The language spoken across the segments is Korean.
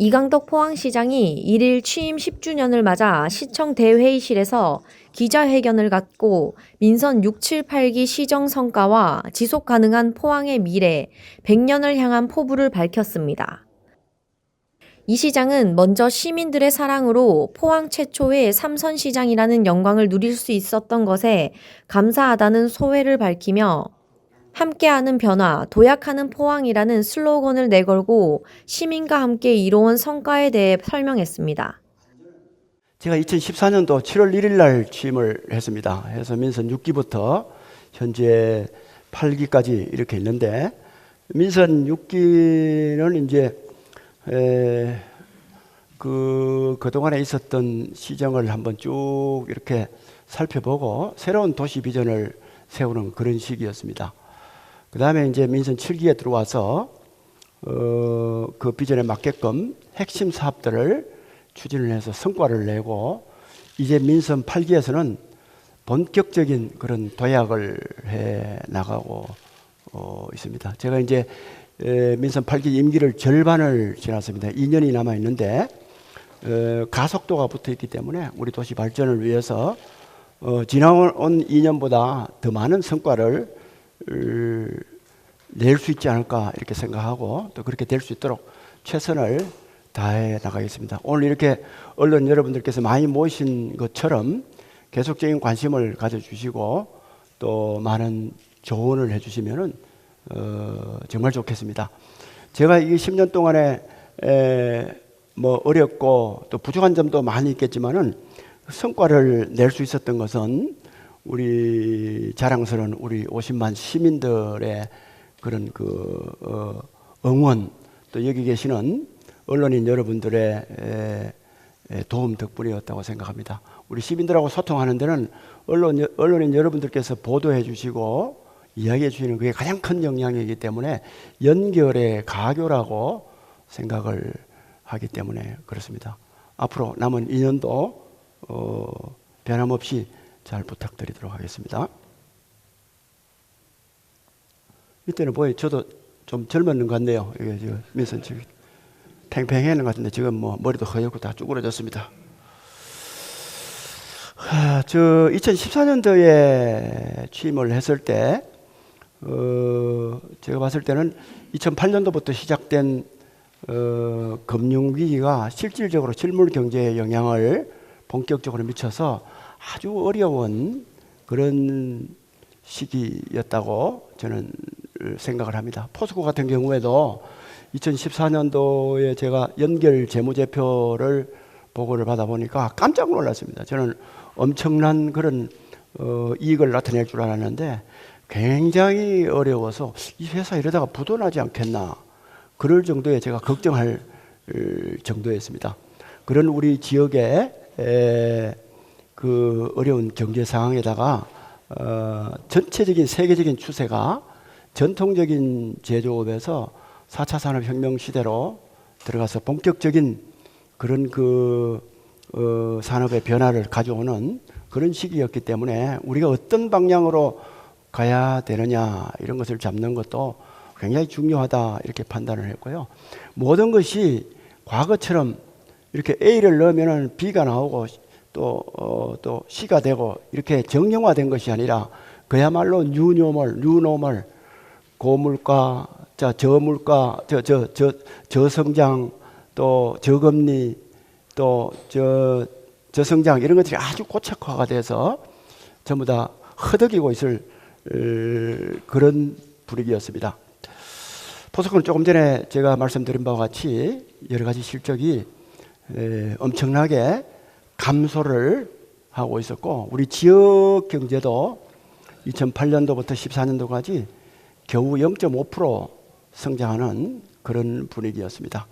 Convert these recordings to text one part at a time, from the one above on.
이강덕 포항시장이 1일 취임 10주년을 맞아 시청 대회의실에서 기자회견을 갖고 민선 6, 7, 8기 시정 성과와 지속 가능한 포항의 미래, 100년을 향한 포부를 밝혔습니다. 이 시장은 먼저 시민들의 사랑으로 포항 최초의 삼선시장이라는 영광을 누릴 수 있었던 것에 감사하다는 소회를 밝히며 함께하는 변화, 도약하는 포항이라는 슬로건을 내걸고 시민과 함께 이뤄온 성과에 대해 설명했습니다. 제가 2014년도 7월 1일 날 취임을 했습니다. 해서 민선 6기부터 현재 8기까지 이렇게 있는데, 민선 6기는 이제 그동안에 있었던 시정을 한번 쭉 이렇게 살펴보고 새로운 도시 비전을 세우는 그런 시기였습니다. 그 다음에 이제 민선 7기에 들어와서 그 비전에 맞게끔 핵심 사업들을 추진을 해서 성과를 내고, 이제 민선 8기에서는 본격적인 그런 도약을 해 나가고 있습니다. 제가 이제 민선 8기 임기를 절반을 지났습니다. 2년이 남아 있는데 가속도가 붙어 있기 때문에 우리 도시 발전을 위해서 지나온 2년보다 더 많은 성과를 낼 수 있지 않을까 이렇게 생각하고, 또 그렇게 될 수 있도록 최선을 다해 나가겠습니다. 오늘 이렇게 언론 여러분들께서 많이 모이신 것처럼 계속적인 관심을 가져주시고 또 많은 조언을 해주시면은 정말 좋겠습니다. 제가 이 10년 동안에 뭐 어렵고 또 부족한 점도 많이 있겠지만은 성과를 낼 수 있었던 것은 우리 자랑스러운 우리 50만 시민들의 그런 응원, 또 여기 계시는 언론인 여러분들의 도움 덕분이었다고 생각합니다. 우리 시민들하고 소통하는 데는 언론인 여러분들께서 보도해 주시고 이야기해 주시는 그게 가장 큰 영향이기 때문에 연결의 가교라고 생각을 하기 때문에 그렇습니다. 앞으로 남은 2년도 변함없이 잘 부탁드리도록 하겠습니다. 이때는 보여 저도 좀 젊었는 것 같네요. 이게 지금 민선 지금 팽팽했는 것 같은데 지금 뭐 머리도 허옇고 다 쭈그러졌습니다. 저 2014년도에 취임을 했을 때 제가 봤을 때는 2008년도부터 시작된 금융위기가 실질적으로 실물 경제에 영향을 본격적으로 미쳐서 아주 어려운 그런 시기였다고 저는 생각을 합니다. 포스코 같은 경우에도 2014년도에 제가 연결 재무제표를 보고를 받아보니까 깜짝 놀랐습니다. 저는 엄청난 그런 이익을 나타낼 줄 알았는데 굉장히 어려워서 이 회사 이러다가 부도나지 않겠나, 그럴 정도에 제가 걱정할 정도였습니다. 그런 우리 지역의 그 어려운 경제 상황에다가 전체적인 세계적인 추세가 전통적인 제조업에서 4차 산업혁명 시대로 들어가서 본격적인 그런 산업의 변화를 가져오는 그런 시기였기 때문에 우리가 어떤 방향으로 가야 되느냐 이런 것을 잡는 것도 굉장히 중요하다 이렇게 판단을 했고요. 모든 것이 과거처럼 이렇게 A를 넣으면 B가 나오고 또 C가 되고 이렇게 정형화된 것이 아니라 그야말로 뉴노멀, 고물가, 저물가, 저성장, 또 저금리, 또 저성장 이런 것들이 아주 고착화가 돼서 전부 다 허덕이고 있을 그런 분위기였습니다. 포스코는 조금 전에 제가 말씀드린 바와 같이 여러 가지 실적이 엄청나게 감소를 하고 있었고, 우리 지역 경제도 2008년도부터 14년도까지 겨우 0.5% 성장하는 그런 분위기였습니다.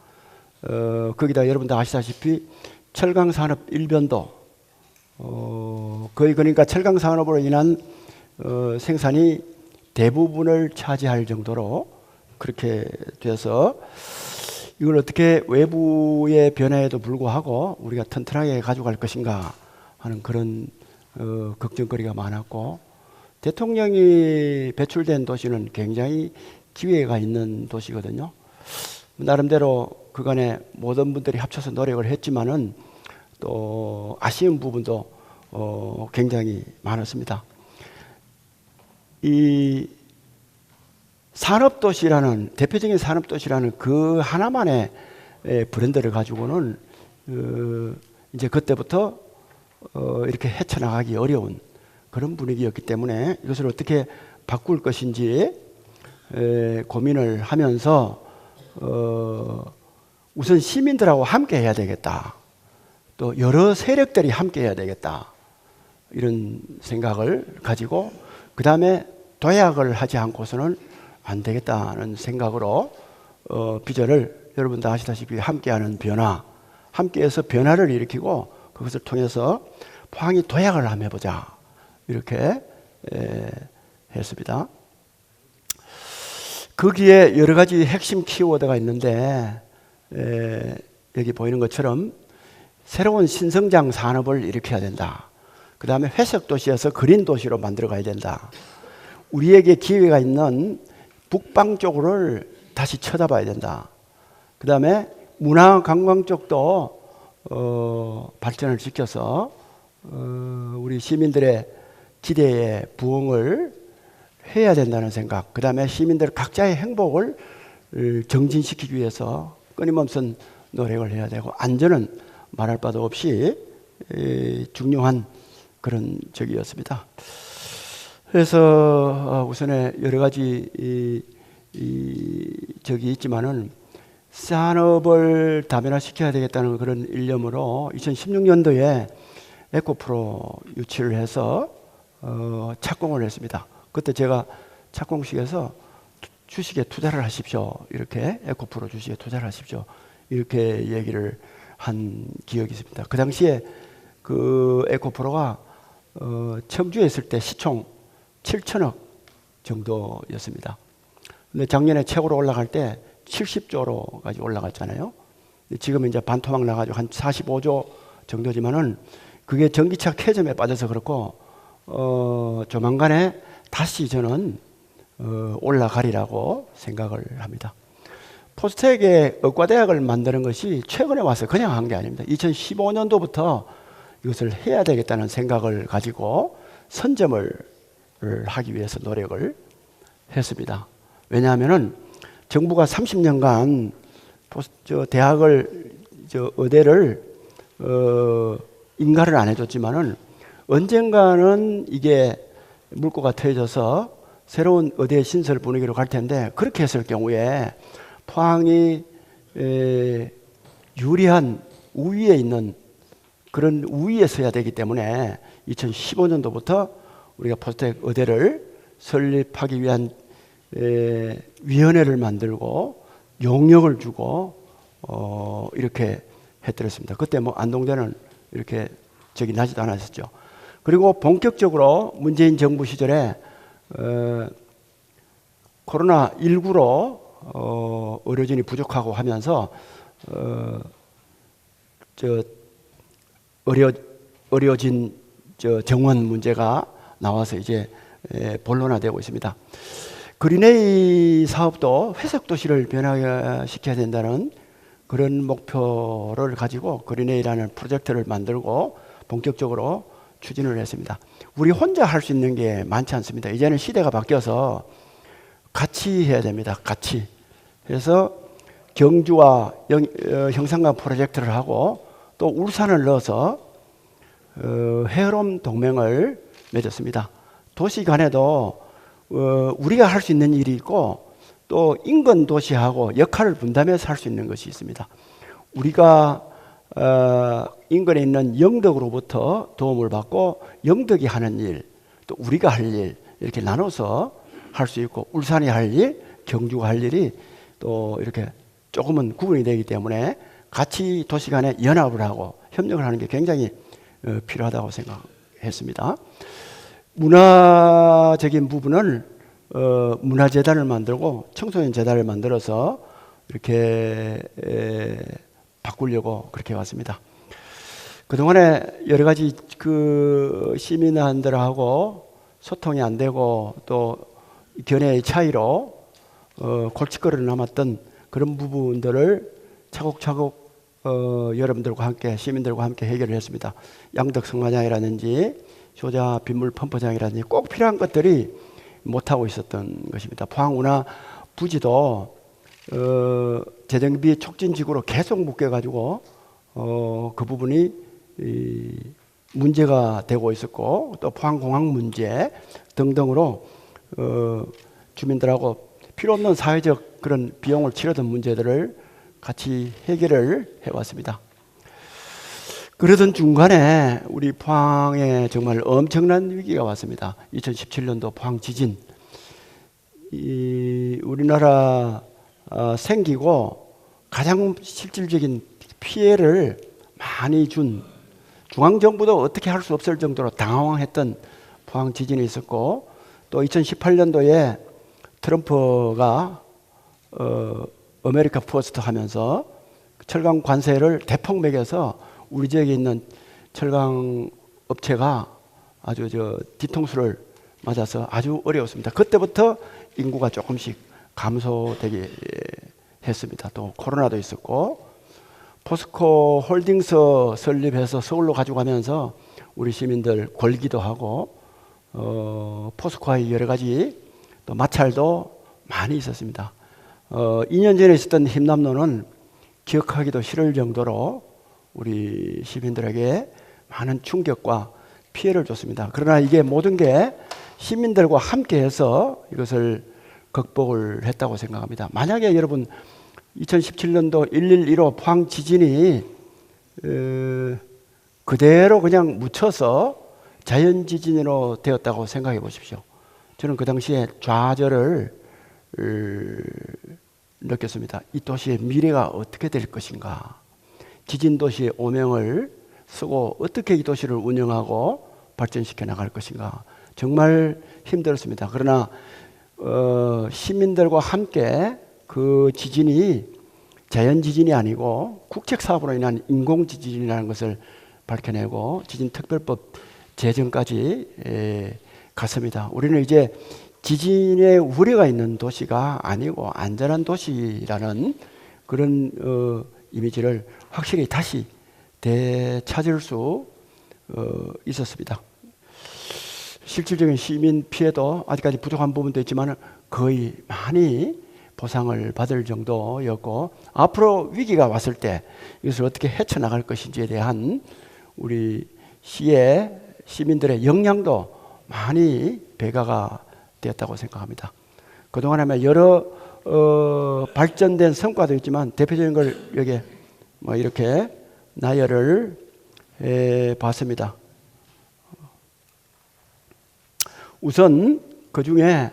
거기다 여러분들 아시다시피 철강산업 일변도 거의 그러니까 철강산업으로 인한 생산이 대부분을 차지할 정도로 그렇게 돼서 이걸 어떻게 외부의 변화에도 불구하고 우리가 튼튼하게 가져갈 것인가 하는 그런 걱정거리가 많았고, 대통령이 배출된 도시는 굉장히 기회가 있는 도시거든요. 나름대로 그간에 모든 분들이 합쳐서 노력을 했지만은 또 아쉬운 부분도 굉장히 많았습니다. 이 산업도시라는 대표적인 산업도시라는 그 하나만의 브랜드를 가지고는 이제 그때부터 이렇게 헤쳐나가기 어려운 그런 분위기였기 때문에 이것을 어떻게 바꿀 것인지 고민을 하면서 우선 시민들하고 함께 해야 되겠다. 또 여러 세력들이 함께 해야 되겠다. 이런 생각을 가지고 그 다음에 도약을 하지 않고서는 안 되겠다는 생각으로 비전을 여러분도 아시다시피 함께하는 변화, 함께해서 변화를 일으키고 그것을 통해서 포항이 도약을 한번 해보자 이렇게 했습니다. 거기에 여러 가지 핵심 키워드가 있는데 여기 보이는 것처럼 새로운 신성장 산업을 일으켜야 된다. 그 다음에 회색 도시에서 그린 도시로 만들어 가야 된다. 우리에게 기회가 있는 북방 쪽을 다시 쳐다봐야 된다. 그 다음에 문화 관광 쪽도 발전을 시켜서 우리 시민들의 기대에 부응을 해야 된다는 생각. 그 다음에 시민들 각자의 행복을 정진시키기 위해서 끊임없는 노력을 해야 되고 안전은 말할 바도 없이 중요한 그런 적이었습니다. 그래서 우선에 여러 가지 적이 있지만은 산업을 다변화시켜야 되겠다는 그런 일념으로 2016년도에 에코프로 유치를 해서 착공을 했습니다. 그때 제가 착공식에서 주식에 투자를 하십시오. 이렇게 에코프로 주식에 투자를 하십시오. 이렇게 얘기를 한 기억이 있습니다. 그 당시에 그 에코프로가 청주에 있을 때 시총 7천억 정도였습니다. 근데 작년에 최고로 올라갈 때 70조로까지 올라갔잖아요. 지금은 이제 반토막 나가지고 한 45조 정도지만은 그게 전기차 캐점에 빠져서 그렇고 조만간에 다시 저는 올라가리라고 생각을 합니다. 포스텍의 의과대학을 만드는 것이 최근에 와서 그냥 한 게 아닙니다. 2015년도부터 이것을 해야 되겠다는 생각을 가지고 선점을 하기 위해서 노력을 했습니다. 왜냐하면은 정부가 30년간 대학을 의대를 인가를 안 해줬지만은 언젠가는 이게 물꼬가 트여져서 새로운 의대 신설 분위기로 갈 텐데 그렇게 했을 경우에 포항이 유리한 우위에 있는 그런 우위에 서야 되기 때문에 2015년도부터 우리가 포스텍 의대를 설립하기 위한 위원회를 만들고 용역을 주고 이렇게 해드렸습니다. 그때 뭐 안동대는 이렇게 저기 나지도 않았었죠. 그리고 본격적으로 문재인 정부 시절에 코로나19로 의료진이 부족하고 하면서 의료진 정원 문제가 나와서 이제 본론화되고 있습니다. 그린에이 사업도 회색 도시를 변화시켜야 된다는 그런 목표를 가지고 그린에이라는 프로젝트를 만들고 본격적으로 추진을 했습니다. 우리 혼자 할 수 있는 게 많지 않습니다. 이제는 시대가 바뀌어서 같이 해야 됩니다. 같이. 그래서 경주와 형산강 프로젝트를 하고 또 울산을 넣어서 헤어롬 동맹을 맺었습니다. 도시 간에도 우리가 할 수 있는 일이 있고 또 인근 도시하고 역할을 분담해서 할 수 있는 것이 있습니다. 우리가 인근에 있는 영덕으로부터 도움을 받고 영덕이 하는 일, 또 우리가 할 일 이렇게 나눠서 할 수 있고 울산이 할 일, 경주가 할 일이 또 이렇게 조금은 구분이 되기 때문에 같이 도시 간에 연합을 하고 협력을 하는 게 굉장히 필요하다고 생각했습니다. 문화적인 부분을 문화재단을 만들고 청소년 재단을 만들어서 이렇게 바꾸려고 그렇게 왔습니다. 그동안에 여러 가지 그 시민들하고 소통이 안 되고 또 견해의 차이로 골칫거리로 남았던 그런 부분들을 차곡차곡 여러분들과 함께 시민들과 함께 해결을 했습니다. 양덕 성마장이라든지 효자 빗물 펌프장이라든지 꼭 필요한 것들이 못하고 있었던 것입니다. 포항운하 부지도 재정비 촉진지구로 계속 묶여가지고 그 부분이 문제가 되고 있었고, 또 포항공항 문제 등등으로 주민들하고 필요 없는 사회적 그런 비용을 치르던 문제들을 같이 해결을 해왔습니다. 그러던 중간에 우리 포항에 정말 엄청난 위기가 왔습니다. 2017년도 포항 지진. 우리나라 생기고 가장 실질적인 피해를 많이 준, 중앙정부도 어떻게 할 수 없을 정도로 당황했던 포항 지진이 있었고, 또 2018년도에 트럼프가 아메리카 퍼스트 하면서 철강 관세를 대폭 매겨서 우리 지역에 있는 철강 업체가 아주 뒤통수를 맞아서 아주 어려웠습니다. 그때부터 인구가 조금씩 감소되게 했습니다. 또 코로나도 있었고, 포스코 홀딩스 설립해서 서울로 가져가면서 우리 시민들 걸기도 하고, 포스코의 여러 가지 또 마찰도 많이 있었습니다. 2년 전에 있었던 힘남로는 기억하기도 싫을 정도로 우리 시민들에게 많은 충격과 피해를 줬습니다. 그러나 이게 모든 게 시민들과 함께해서 이것을 극복을 했다고 생각합니다. 만약에 여러분 2017년도 1.11.15 포항 지진이 그대로 그냥 묻혀서 자연 지진으로 되었다고 생각해 보십시오. 저는 그 당시에 좌절을 느꼈습니다. 이 도시의 미래가 어떻게 될 것인가? 지진 도시의 오명을 쓰고 어떻게 이 도시를 운영하고 발전시켜 나갈 것인가? 정말 힘들었습니다. 그러나 시민들과 함께 그 지진이 자연 지진이 아니고 국책 사업으로 인한 인공 지진이라는 것을 밝혀내고 지진 특별법 제정까지 갔습니다. 우리는 이제 지진의 우려가 있는 도시가 아니고 안전한 도시라는 그런 이미지를 확실히 다시 되찾을 수 있었습니다. 실질적인 시민 피해도 아직까지 부족한 부분도 있지만 거의 많이 보상을 받을 정도였고, 앞으로 위기가 왔을 때 이것을 어떻게 헤쳐나갈 것인지에 대한 우리 시의 시민들의 역량도 많이 배가가 되었다고 생각합니다. 그동안에 여러 발전된 성과도 있지만 대표적인 걸 여기 이렇게 나열을 봤습니다. 우선 그 중에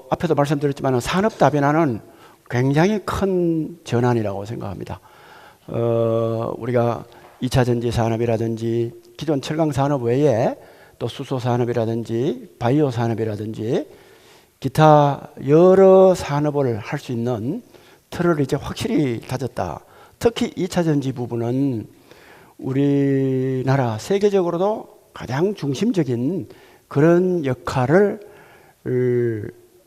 앞에도 말씀드렸지만 산업 다변화는 굉장히 큰 전환이라고 생각합니다. 우리가 2차 전지 산업이라든지 기존 철강 산업 외에 또 수소 산업이라든지 바이오 산업이라든지 기타 여러 산업을 할 수 있는 틀을 이제 확실히 다졌다. 특히 2차 전지 부분은 우리나라 세계적으로도 가장 중심적인 그런 역할을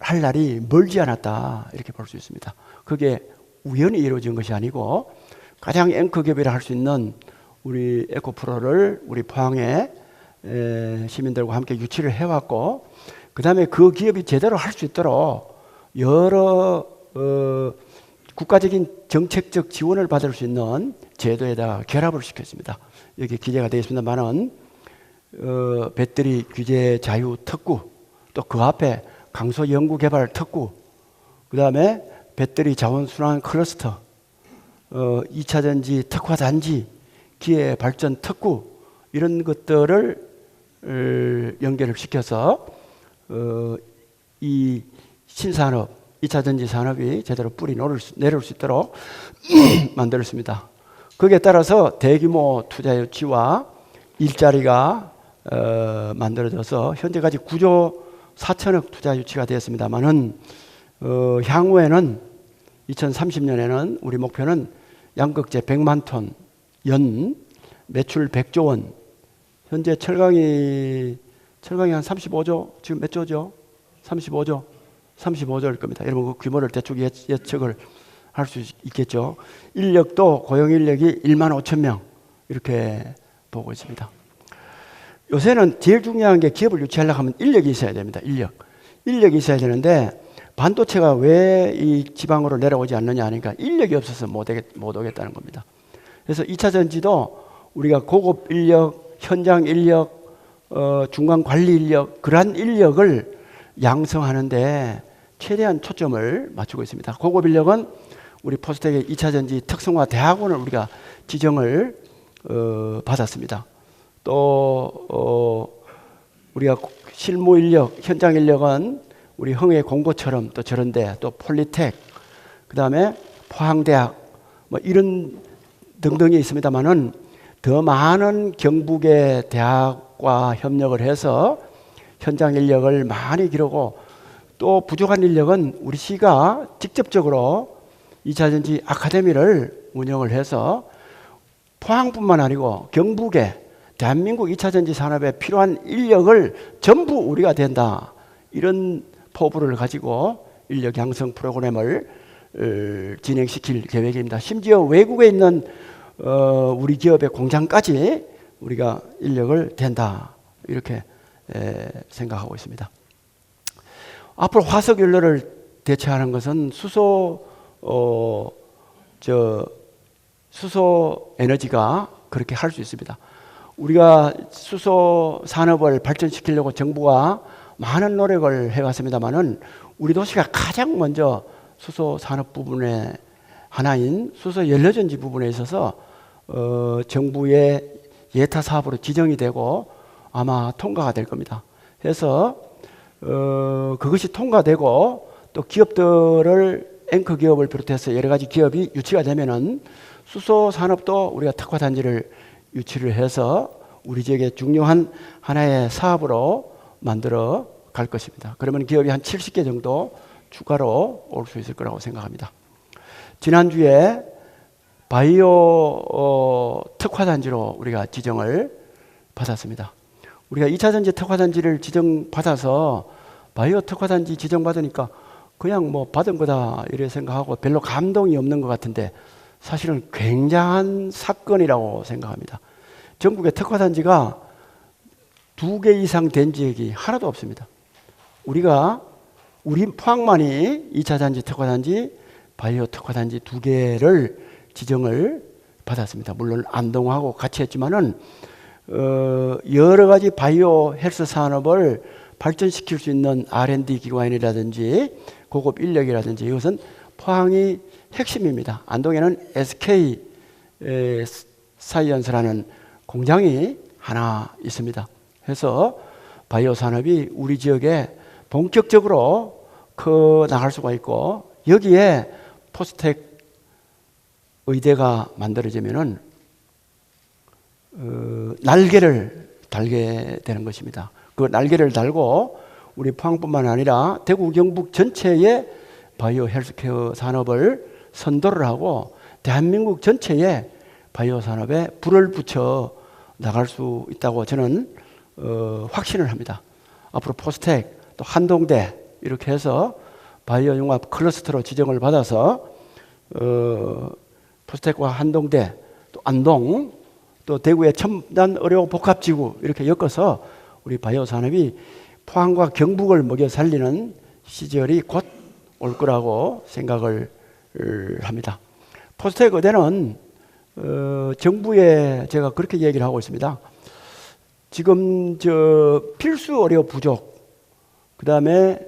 할 날이 멀지 않았다, 이렇게 볼 수 있습니다. 그게 우연히 이루어진 것이 아니고 가장 앵커 기업이라 할 수 있는 우리 에코프로를 우리 포항의 시민들과 함께 유치를 해왔고, 그 다음에 그 기업이 제대로 할 수 있도록 여러 국가적인 정책적 지원을 받을 수 있는 제도에다 결합을 시켰습니다. 여기 기재가 되어 있습니다만은 배터리 규제 자유 특구, 또 그 앞에 강소 연구 개발 특구, 그 다음에 배터리 자원 순환 클러스터, 2차 전지 특화 단지, 기회 발전 특구, 이런 것들을 연결을 시켜서 이 신산업, 2차 전지 산업이 제대로 뿌리 내릴 수 있도록 만들었습니다. 거기에 따라서 대규모 투자 유치와 일자리가 만들어져서 현재까지 9조 4천억 투자 유치가 되었습니다만은 향후에는 2030년에는 우리 목표는 양극재 100만 톤, 연 매출 100조 원. 현재 철강이 한 35조, 지금 몇 조죠? 35조일 겁니다. 여러분 그 규모를 대충 예측을 할 수 있겠죠. 인력도 고용 인력이 1만 5천 명 이렇게 보고 있습니다. 요새는 제일 중요한 게 기업을 유치하려고 하면 인력이 있어야 됩니다. 인력이 있어야 되는데 반도체가 왜 이 지방으로 내려오지 않느냐 하니까 인력이 없어서 못 오겠다는 겁니다. 그래서 2차 전지도 우리가 고급 인력, 현장 인력, 중간 관리 인력, 그러한 인력을 양성하는데 최대한 초점을 맞추고 있습니다. 고급 인력은 우리 포스텍의 2차 전지 특성화 대학원을 우리가 지정을 받았습니다. 또 우리가 실무 인력, 현장 인력은 우리 흥해 공고처럼 또 저런데 또 폴리텍, 그 다음에 포항대학 뭐 이런 등등이 있습니다만은 더 많은 경북의 대학과 협력을 해서 현장 인력을 많이 기르고 또 부족한 인력은 우리 시가 직접적으로 2차 전지 아카데미를 운영을 해서 포항뿐만 아니고 경북에 대한민국 2차 전지 산업에 필요한 인력을 전부 우리가 된다. 이런 포부를 가지고 인력 양성 프로그램을 진행시킬 계획입니다. 심지어 외국에 있는 우리 기업의 공장까지 우리가 인력을 된다. 이렇게 생각하고 있습니다. 앞으로 화석 연료를 대체하는 것은 수소 에너지가 그렇게 할 수 있습니다. 우리가 수소 산업을 발전시키려고 정부가 많은 노력을 해왔습니다만은 우리 도시가 가장 먼저 수소 산업 부분의 하나인 수소 연료전지 부분에 있어서 정부의 예타 사업으로 지정이 되고 아마 통과가 될 겁니다. 그래서 그것이 통과되고 또 기업들을 앵커 기업을 비롯해서 여러 가지 기업이 유치가 되면은 수소 산업도 우리가 특화 단지를 유치를 해서 우리 지역의 중요한 하나의 사업으로 만들어 갈 것입니다. 그러면 기업이 한 70개 정도 추가로 올 수 있을 거라고 생각합니다. 지난주에 바이오 특화 단지로 우리가 지정을 받았습니다. 우리가 2차 전지 특화 단지를 지정받아서 바이오 특화 단지 지정받으니까 그냥 뭐 받은 거다 이렇게 생각하고 별로 감동이 없는 것 같은데 사실은 굉장한 사건이라고 생각합니다. 전국에 특화 단지가 2개 이상 된 지역이 하나도 없습니다. 우리 포항만이 2차 단지 특화 단지, 바이오 특화 단지 2개를 지정을 받았습니다. 물론 안동하고 같이 했지만은 여러 가지 바이오 헬스 산업을 발전시킬 수 있는 R&D 기관이라든지 고급 인력이라든지 이것은 포항이 핵심입니다. 안동에는 SK 사이언스라는 공장이 하나 있습니다. 그래서 바이오 산업이 우리 지역에 본격적으로 커 나갈 수가 있고 여기에 포스텍 의대가 만들어지면은 날개를 달게 되는 것입니다. 그 날개를 달고 우리 포항뿐만 아니라 대구 경북 전체의 바이오 헬스케어 산업을 선도를 하고 대한민국 전체에 바이오 산업에 불을 붙여 나갈 수 있다고 저는 확신을 합니다. 앞으로 포스텍 또 한동대 이렇게 해서 바이오 융합 클러스터로 지정을 받아서 포스텍과 한동대 또 안동 또 대구의 첨단 의료 복합지구 이렇게 엮어서 우리 바이오 산업이 포항과 경북을 먹여 살리는 시절이 곧 올 거라고 생각을 합니다. 포스텍 의대는 정부에 제가 그렇게 얘기를 하고 있습니다. 지금 필수 의료 부족, 그 다음에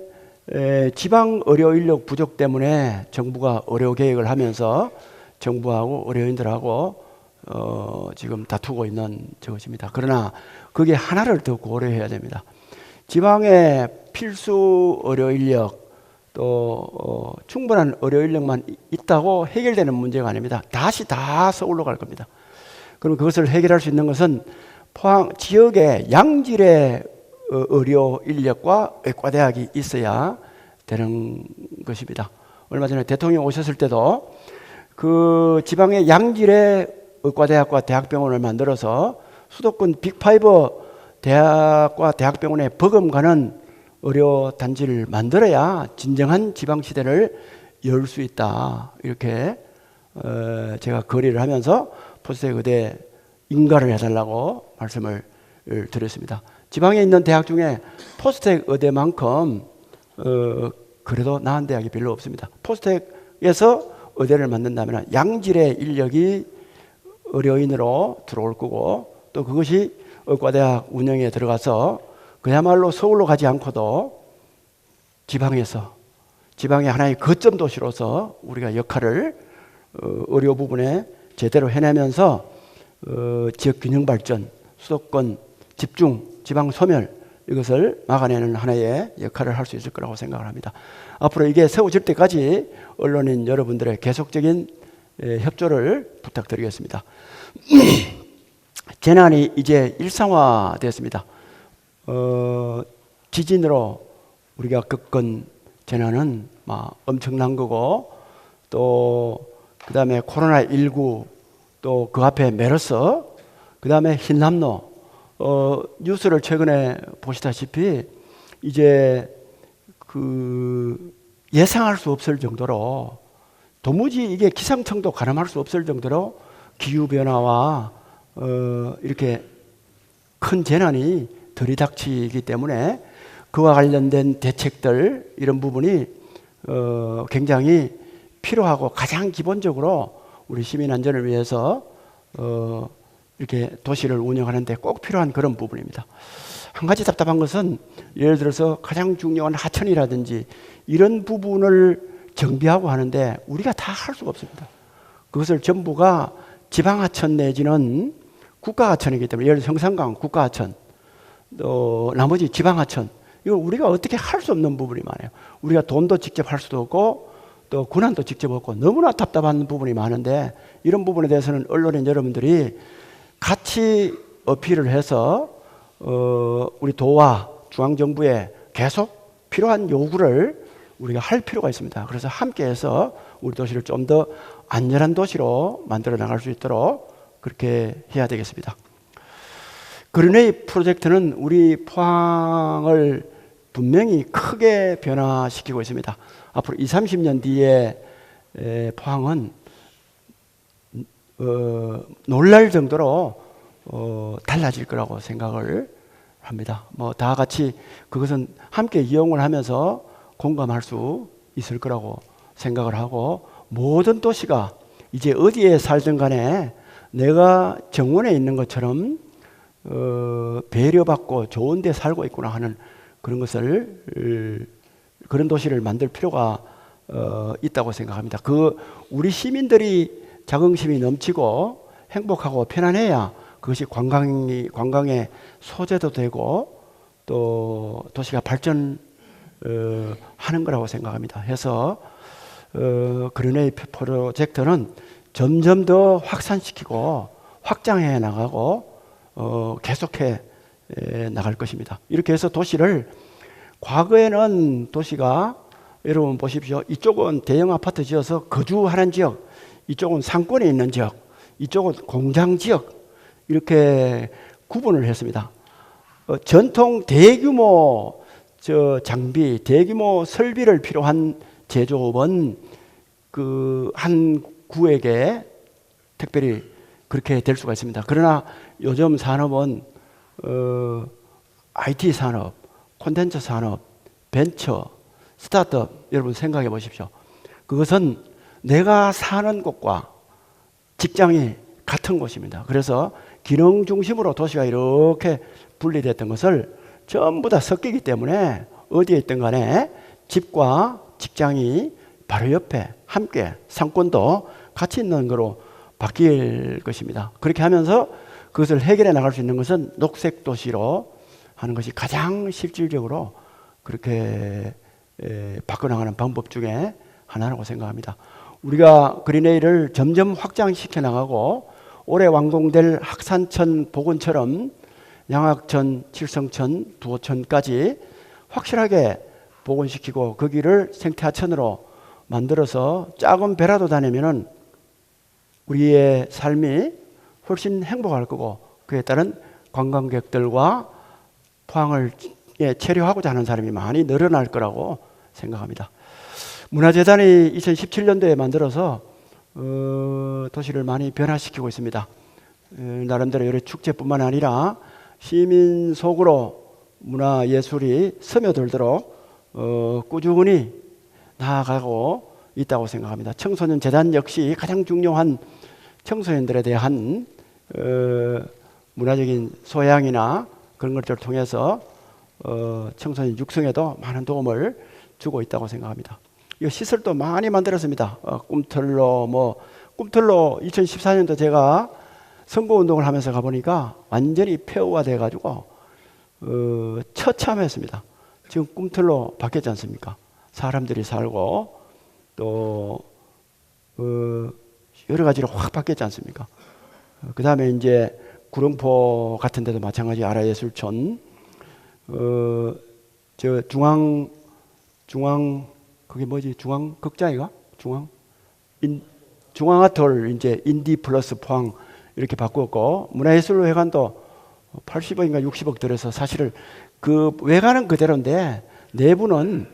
지방 의료 인력 부족 때문에 정부가 의료 계획을 하면서 정부하고 의료인들하고 지금 다투고 있는 것입니다. 그러나 그게 하나를 더 고려해야 됩니다. 지방에 필수 의료 인력 또 충분한 의료 인력만 있다고 해결되는 문제가 아닙니다. 다시 다 서울로 갈 겁니다. 그럼 그것을 해결할 수 있는 것은 포항 지역에 양질의 의료 인력과 의과대학이 있어야 되는 것입니다. 얼마 전에 대통령 오셨을 때도 그 지방의 양질의 의과대학과 대학병원을 만들어서 수도권 빅5 대학과 대학병원에 버금가는 의료 단지를 만들어야 진정한 지방시대를 열 수 있다. 이렇게 제가 거래를 하면서 포스텍 의대 인가를 해달라고 말씀을 드렸습니다. 지방에 있는 대학 중에 포스텍 의대만큼 그래도 나은 대학이 별로 없습니다. 포스텍에서 의대를 만든다면 양질의 인력이 의료인으로 들어올 거고, 또 그것이 의과대학 운영에 들어가서 그야말로 서울로 가지 않고도 지방의 하나의 거점 도시로서 우리가 역할을 의료 부분에 제대로 해내면서 지역 균형 발전, 수도권 집중, 지방 소멸, 이것을 막아내는 하나의 역할을 할 수 있을 거라고 생각을 합니다. 앞으로 이게 세워질 때까지 언론인 여러분들의 계속적인 협조를 부탁드리겠습니다. 재난이 이제 일상화됐습니다. 지진으로 우리가 겪은 재난은 엄청난 거고, 또 그 다음에 코로나19, 또 그 앞에 메르스, 그 다음에 흰남노, 뉴스를 최근에 보시다시피 이제 예상할 수 없을 정도로, 도무지 이게 기상청도 가늠할 수 없을 정도로 기후변화와 이렇게 큰 재난이 들이닥치기 때문에 그와 관련된 대책들, 이런 부분이 굉장히 필요하고, 가장 기본적으로 우리 시민 안전을 위해서 이렇게 도시를 운영하는데 꼭 필요한 그런 부분입니다. 한 가지 답답한 것은, 예를 들어서 가장 중요한 하천이라든지 이런 부분을 정비하고 하는데 우리가 다 할 수가 없습니다. 그것을 전부가 지방하천 내지는 국가하천이기 때문에, 예를 들어 성산강 국가하천, 또 나머지 지방하천, 이걸 우리가 어떻게 할 수 없는 부분이 많아요. 우리가 돈도 직접 할 수도 없고 또 권한도 직접 없고 너무나 답답한 부분이 많은데, 이런 부분에 대해서는 언론인 여러분들이 같이 어필을 해서 우리 도와 중앙정부에 계속 필요한 요구를 우리가 할 필요가 있습니다. 그래서 함께해서 우리 도시를 좀 더 안전한 도시로 만들어 나갈 수 있도록 그렇게 해야 되겠습니다. 그린웨이 프로젝트는 우리 포항을 분명히 크게 변화시키고 있습니다. 앞으로 20, 30년 뒤에 포항은 놀랄 정도로 달라질 거라고 생각을 합니다. 다 같이 그것은 함께 이용을 하면서 공감할 수 있을 거라고 생각을 하고, 모든 도시가 이제 어디에 살든 간에 내가 정원에 있는 것처럼 배려받고 좋은 데 살고 있구나 하는 그런 것을, 그런 도시를 만들 필요가 있다고 생각합니다. 우리 시민들이 자긍심이 넘치고 행복하고 편안해야 그것이 관광의 소재도 되고 또 도시가 발전하는 거라고 생각합니다. 해서 그린웨이 프로젝트는 점점 더 확산시키고 확장해 나가고 계속해 나갈 것입니다. 이렇게 해서 도시를, 과거에는 도시가, 여러분 보십시오. 이쪽은 대형 아파트 지어서 거주하는 지역, 이쪽은 상권에 있는 지역, 이쪽은 공장 지역, 이렇게 구분을 했습니다. 전통 대규모 장비, 대규모 설비를 필요한 제조업은 한 구에게 특별히 그렇게 될 수가 있습니다. 그러나 요즘 산업은 IT 산업, 콘텐츠 산업, 벤처, 스타트업, 여러분 생각해 보십시오. 그것은 내가 사는 곳과 직장이 같은 곳입니다. 그래서 기능 중심으로 도시가 이렇게 분리됐던 것을 전부 다 섞이기 때문에 어디에 있든 간에 집과 직장이 바로 옆에 함께, 상권도 같이 있는 거로 바뀔 것입니다. 그렇게 하면서 그것을 해결해 나갈 수 있는 것은 녹색 도시로 하는 것이 가장 실질적으로 그렇게 바꿔나가는 방법 중에 하나라고 생각합니다. 우리가 그린웨이를 점점 확장시켜 나가고, 올해 완공될 학산천 복원처럼 양학천, 칠성천, 두호천까지 확실하게 복원시키고 거기를 생태하천으로 만들어서 작은 배라도 다니면은 우리의 삶이 훨씬 행복할 거고, 그에 따른 관광객들과 포항을 체류하고자 하는 사람이 많이 늘어날 거라고 생각합니다. 문화재단이 2017년도에 만들어서 도시를 많이 변화시키고 있습니다. 나름대로 여러 축제뿐만 아니라 시민 속으로 문화예술이 스며들도록 꾸준히 나아가고 있다고 생각합니다. 청소년 재단 역시 가장 중요한 청소년들에 대한 문화적인 소양이나 그런 것들을 통해서 청소년 육성에도 많은 도움을 주고 있다고 생각합니다. 이 시설도 많이 만들었습니다. 꿈틀로 2014년도 제가 선거운동을 하면서 가보니까 완전히 폐허화돼 가지고 처참했습니다. 지금 꿈틀로 바뀌었지 않습니까? 사람들이 살고 또 여러 가지로 확 바뀌었지 않습니까? 그 다음에 이제 구룡포 같은 데도 마찬가지 아라예술촌, 저 중앙 그게 뭐지? 중앙극장이가? 중앙아톨 이제 인디 플러스 포항 이렇게 바꾸었고, 문화예술회관도 80억인가 60억 들여서 사실은 그 외관은 그대로인데 내부는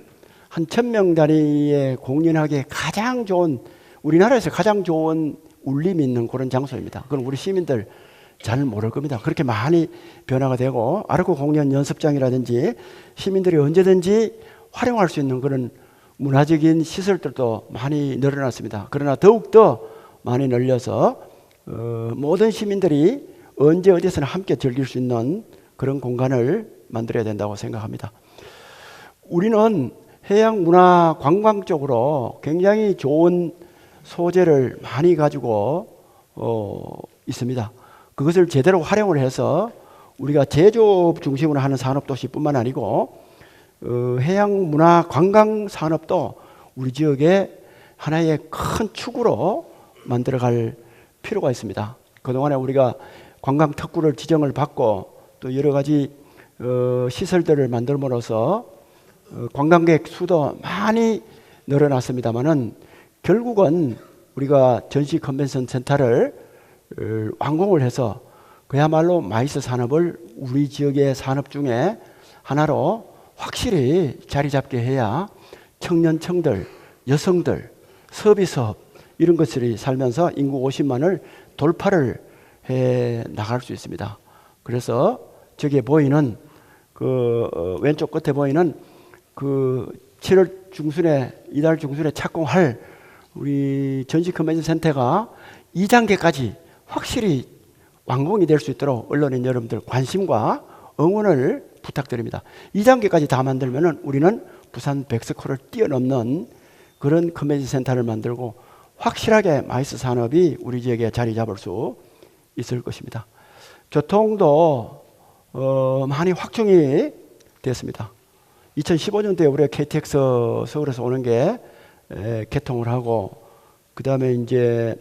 한 1000명 단위에 공연하기에 가장 좋은, 우리나라에서 가장 좋은 울림이 있는 그런 장소입니다. 그건 우리 시민들 잘 모를 겁니다. 그렇게 많이 변화가 되고, 아르코 공연 연습장이라든지 시민들이 언제든지 활용할 수 있는 그런 문화적인 시설들도 많이 늘어났습니다. 그러나 더욱더 많이 늘려서 모든 시민들이 언제 어디서나 함께 즐길 수 있는 그런 공간을 만들어야 된다고 생각합니다. 우리는 해양 문화 관광 쪽으로 굉장히 좋은 소재를 많이 가지고 있습니다. 그것을 제대로 활용을 해서 우리가 제조업 중심으로 하는 산업도시뿐만 아니고 해양 문화 관광 산업도 우리 지역의 하나의 큰 축으로 만들어갈 필요가 있습니다. 그동안에 우리가 관광 특구를 지정을 받고 또 여러 가지 시설들을 만들므로써 관광객 수도 많이 늘어났습니다만은 결국은 우리가 전시 컨벤션 센터를 완공을 해서 그야말로 마이스 산업을 우리 지역의 산업 중에 하나로 확실히 자리 잡게 해야 청년층들, 여성들, 서비스업 이런 것들이 살면서 인구 50만을 돌파를 해 나갈 수 있습니다. 그래서 저기에 보이는 그 왼쪽 끝에 보이는 그 7월 중순에 이달 중순에 착공할 우리 전시 컨벤션 센터가 2단계까지 확실히 완공이 될 수 있도록 언론인 여러분들 관심과 응원을 부탁드립니다. 2단계까지 다 만들면은 우리는 부산 백스코를 뛰어넘는 그런 컨벤션 센터를 만들고 확실하게 마이스 산업이 우리 지역에 자리 잡을 수 있을 것입니다. 교통도 많이 확충이 됐습니다. 2015년도에 우리가 KTX 서울에서 오는 게 개통을 하고, 그 다음에 이제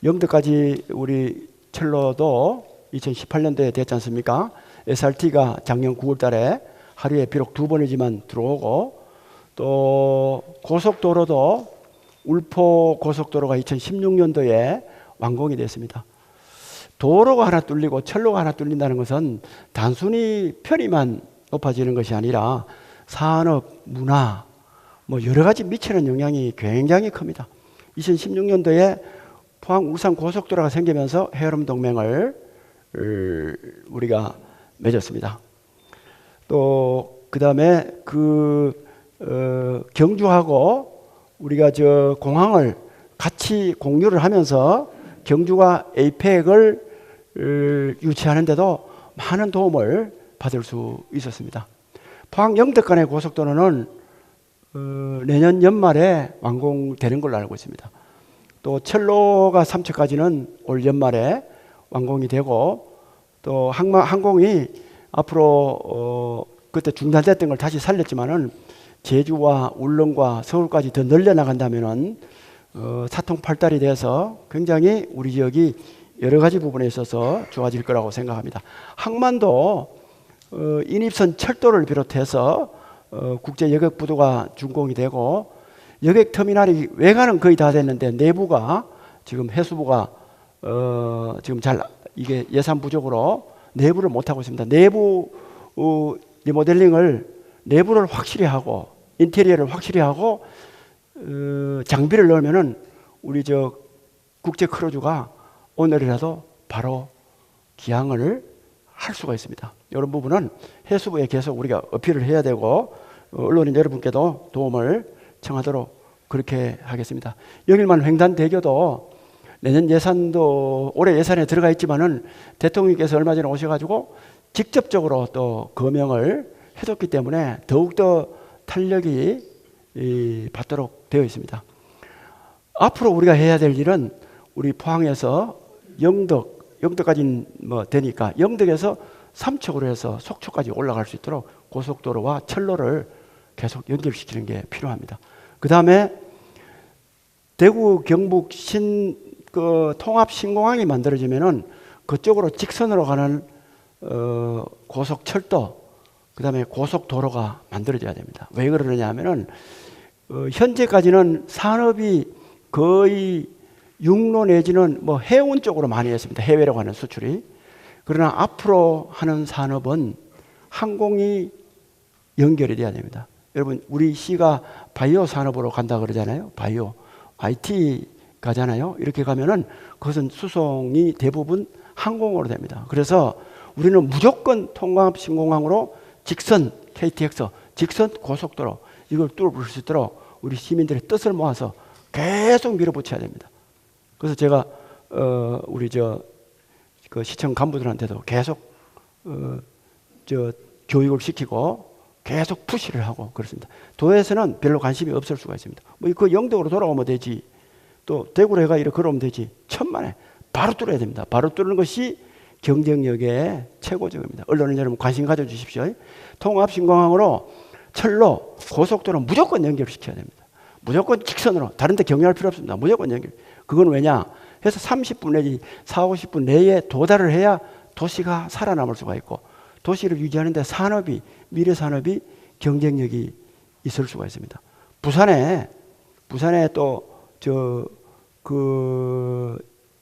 영덕까지 우리 철로도 2018년도에 됐지 않습니까? SRT가 작년 9월 달에 하루에 비록 2번이지만 들어오고, 또 고속도로도 울포 고속도로가 2016년도에 완공이 됐습니다. 도로가 하나 뚫리고 철로가 하나 뚫린다는 것은 단순히 편의만 높아지는 것이 아니라 산업, 문화, 뭐 여러 가지 미치는 영향이 굉장히 큽니다. 2016년도에 포항 울산 고속도로가 생기면서 해여름 동맹을 우리가 맺었습니다. 또 그 다음에 경주하고 우리가 저 공항을 같이 공유를 하면서 경주가 에이펙을 유치하는데도 많은 도움을 받을 수 있었습니다. 포항 영덕 간의 고속도로는 내년 연말에 완공되는 걸로 알고 있습니다. 또 철로가 삼척까지는 올 연말에 완공이 되고, 또 항공이 앞으로 그때 중단됐던 걸 다시 살렸지만은 제주와 울릉과 서울까지 더 늘려나간다면은 사통팔달이 돼서 굉장히 우리 지역이 여러 가지 부분에 있어서 좋아질 거라고 생각합니다. 항만도 인입선 철도를 비롯해서 국제 여객부두가 준공이 되고, 여객 터미널이 외관은 거의 다 됐는데 내부가 지금 해수부가 지금 잘 이게 예산 부족으로 내부를 못 하고 있습니다. 내부 리모델링을 내부를 확실히 하고 인테리어를 확실히 하고 장비를 넣으면은 우리 저 국제 크루즈가 오늘이라도 바로 기항을 할 수가 있습니다. 이런 부분은 해수부에 계속 우리가 어필을 해야 되고 언론인 여러분께도 도움을 청하도록 그렇게 하겠습니다. 영일만 횡단대교도 내년 예산도 올해 예산에 들어가 있지만은 대통령께서 얼마 전에 오셔가지고 직접적으로 또 거명을 해줬기 때문에 더욱더 탄력이 받도록 되어 있습니다. 앞으로 우리가 해야 될 일은 우리 포항에서 영덕까지는 뭐 되니까 영덕에서 삼척으로 해서 속초까지 올라갈 수 있도록 고속도로와 철로를 계속 연결시키는 게 필요합니다. 그 다음에 대구 경북 통합 신공항이 만들어지면은 그쪽으로 직선으로 가는 고속철도, 그 다음에 고속도로가 만들어져야 됩니다. 왜 그러느냐 하면은 현재까지는 산업이 거의 육로 내지는 뭐 해운 쪽으로 많이 했습니다. 해외로 가는 수출이. 그러나 앞으로 하는 산업은 항공이 연결이 돼야 됩니다. 여러분, 우리 시가 바이오 산업으로 간다 그러잖아요. 바이오, IT 가잖아요. 이렇게 가면은 그것은 수송이 대부분 항공으로 됩니다. 그래서 우리는 무조건 통합 신공항으로 직선 KTX, 직선 고속도로 이걸 뚫을 수 있도록 우리 시민들의 뜻을 모아서 계속 밀어붙여야 됩니다. 그래서 제가 우리 그 시청 간부들한테도 계속 교육을 시키고 계속 푸시를 하고 그렇습니다. 도에서는 별로 관심이 없을 수가 있습니다. 뭐 그 영덕으로 돌아오면 되지, 또 대구로 해가 이렇게 걸어오면 되지. 천만에 바로 뚫어야 됩니다. 바로 뚫는 것이 경쟁력의 최고적입니다. 언론인 여러분 관심 가져주십시오. 통합신공항으로 철로, 고속도로 무조건 연결시켜야 됩니다. 무조건 직선으로, 다른 데 경유할 필요 없습니다. 무조건 연결. 그건 왜냐? 해서 30분 내지 40, 50분 내에 도달을 해야 도시가 살아남을 수가 있고 도시를 유지하는 데 산업이, 미래 산업이 경쟁력이 있을 수가 있습니다. 부산에 또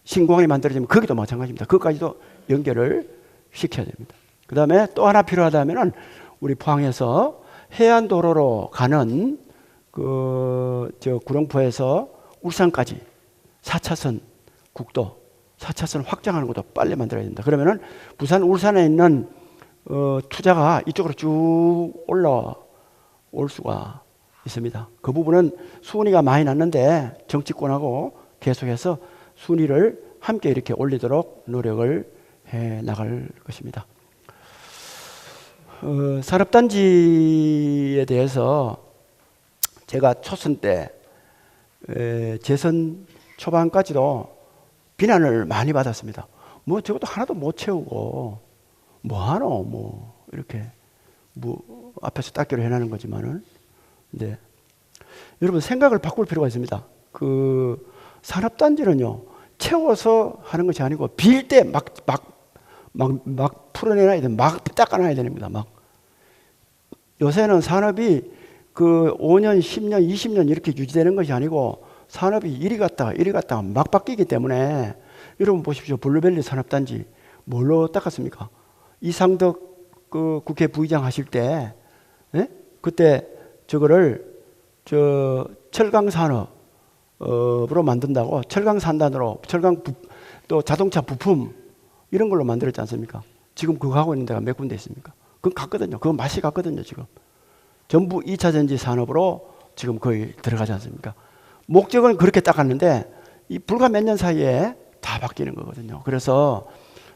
신공항이 만들어지면 거기도 마찬가지입니다. 그것까지도 연결을 시켜야 됩니다. 그 다음에 또 하나 필요하다면은 우리 포항에서 해안도로로 가는 구룡포에서 울산까지 4차선 국도, 4차선 확장하는 것도 빨리 만들어야 된다. 그러면은 부산, 울산에 있는 투자가 이쪽으로 쭉 올라올 수가 있습니다. 그 부분은 순위가 많이 났는데 정치권하고 계속해서 순위를 함께 이렇게 올리도록 노력을 해 나갈 것입니다. 산업단지에 대해서 제가 초선 때 재선 초반까지도 비난을 많이 받았습니다. 뭐 저것도 하나도 못 채우고 뭐하노 뭐 이렇게 뭐 앞에서 닦기로 해나는 거지만은, 근데 여러분 생각을 바꿀 필요가 있습니다. 그 산업단지는요 채워서 하는 것이 아니고 빌 때 막 풀어내놔야 돼. 막 닦아놔야 됩니다. 막 요새는 산업이 그 5년, 10년, 20년 이렇게 유지되는 것이 아니고 산업이 이리 갔다가 막 바뀌기 때문에 여러분 보십시오. 블루밸리 산업단지 뭘로 닦았습니까? 이상덕 그 국회 부의장 하실 때, 예? 그때 저거를 철강산업으로 만든다고 철강산단으로 또 자동차 부품 이런 걸로 만들었지 않습니까? 지금 그거 하고 있는 데가 몇 군데 있습니까? 그건 갔거든요. 그건 맛이 갔거든요. 지금 전부 2차 전지 산업으로 지금 거의 들어가지 않습니까? 목적은 그렇게 닦았는데 이 불과 몇 년 사이에 다 바뀌는 거거든요. 그래서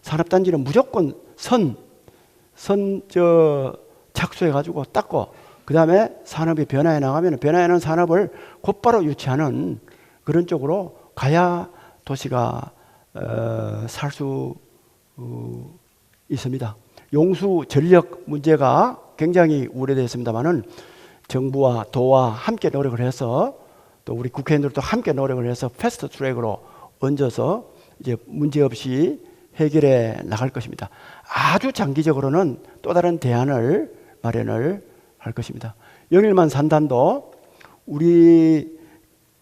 산업단지는 무조건 착수해가지고 닦고 그 다음에 산업이 변화해 나가면 변화하는 산업을 곧바로 유치하는 그런 쪽으로 가야 도시가 살 수 있습니다. 용수 전력 문제가 굉장히 우려됐습니다만은 정부와 도와 함께 노력을 해서 또 우리 국회의원들도 함께 노력을 해서 패스트 트랙으로 얹어서 이제 문제없이 해결해 나갈 것입니다. 아주 장기적으로는 또 다른 대안을 마련을 할 것입니다. 영일만 산단도 우리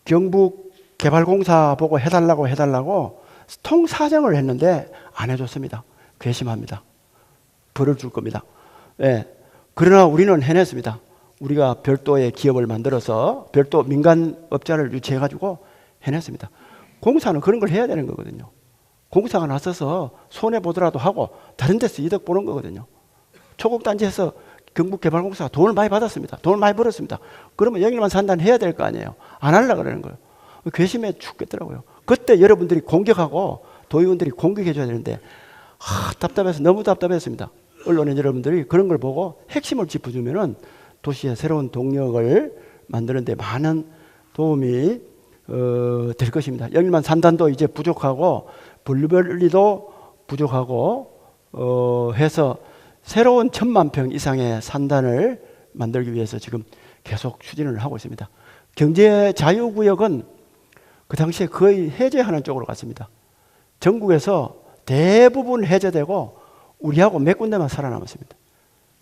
경북 개발공사 보고 해달라고 통사정을 했는데 안 해줬습니다. 괘씸합니다. 벌을 줄 겁니다. 네. 그러나 우리는 해냈습니다. 우리가 별도의 기업을 만들어서 별도 민간업자를 유치해가지고 해냈습니다. 공사는 그런 걸 해야 되는 거거든요. 공사가 나서서 손해보더라도 하고 다른 데서 이득 보는 거거든요. 초곡단지에서 경북개발공사가 돈을 많이 받았습니다. 돈을 많이 벌었습니다. 그러면 여기만 산다는 해야 될 거 아니에요. 안 하려고 그러는 거예요. 괘씸해 죽겠더라고요. 그때 여러분들이 공격하고 도의원들이 공격해 줘야 되는데 답답해서 너무 답답했습니다. 언론인 여러분들이 그런 걸 보고 핵심을 짚어주면은 도시의 새로운 동력을 만드는 데 많은 도움이 될 것입니다. 영일만 산단도 이제 부족하고 블루벨리도 부족하고 해서 새로운 1000만 평 이상의 산단을 만들기 위해서 지금 계속 추진을 하고 있습니다. 경제 자유구역은 그 당시에 거의 해제하는 쪽으로 갔습니다. 전국에서 대부분 해제되고 우리하고 몇 군데만 살아남았습니다.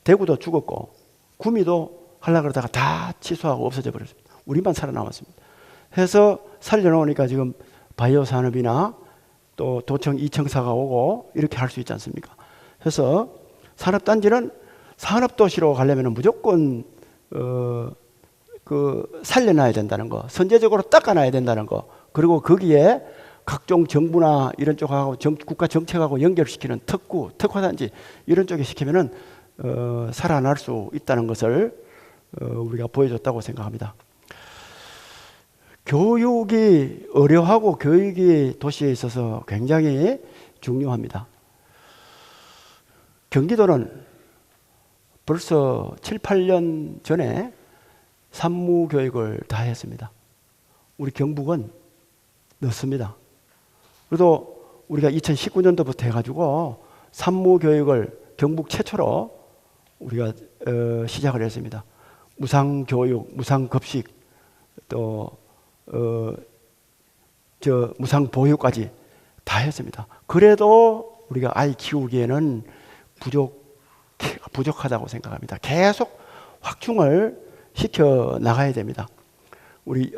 대구도 죽었고 구미도 하려고 그러다가 다 취소하고 없어져 버렸습니다. 우리만 살아남았습니다. 해서 살려놓으니까 지금 바이오 산업이나 또 도청 이청사가 오고 이렇게 할 수 있지 않습니까? 그래서 산업단지는 산업도시로 가려면 무조건 살려놔야 된다는 거, 선제적으로 닦아놔야 된다는 거, 그리고 거기에 각종 정부나 이런 쪽하고 국가 정책하고 연결시키는 특구, 특화단지 이런 쪽에 시키면은 살아날 수 있다는 것을 우리가 보여줬다고 생각합니다. 교육이 어려하고 교육이 도시에 있어서 굉장히 중요합니다. 경기도는 벌써 7, 8년 전에 산무교육을 다 했습니다. 우리 경북은 늦습니다. 그래도 우리가 2019년도부터 해가지고 산무교육을 경북 최초로 우리가 시작을 했습니다. 무상교육, 무상급식, 또 무상보육까지 다 했습니다. 그래도 우리가 아이 키우기에는 부족하다고 생각합니다. 계속 확충을 시켜 나가야 됩니다. 우리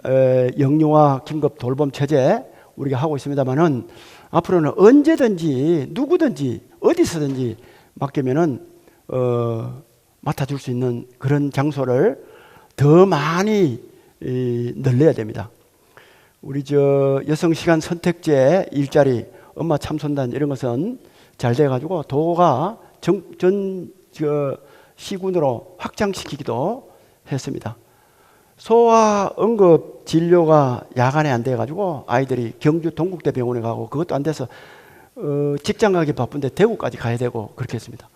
영유아 긴급 돌봄 체제 우리가 하고 있습니다만은 앞으로는 언제든지 누구든지 어디서든지 맡기면은 맡아줄 수 있는 그런 장소를 더 많이 늘려야 됩니다. 우리 여성 시간 선택제 일자리 엄마 참선단 이런 것은 잘 돼가지고 도가 전 시군으로 확장시키기도 했습니다. 소아 응급 진료가 야간에 안 돼가지고 아이들이 경주 동국대 병원에 가고 그것도 안 돼서 직장 가기 바쁜데 대구까지 가야 되고 그렇게 했습니다.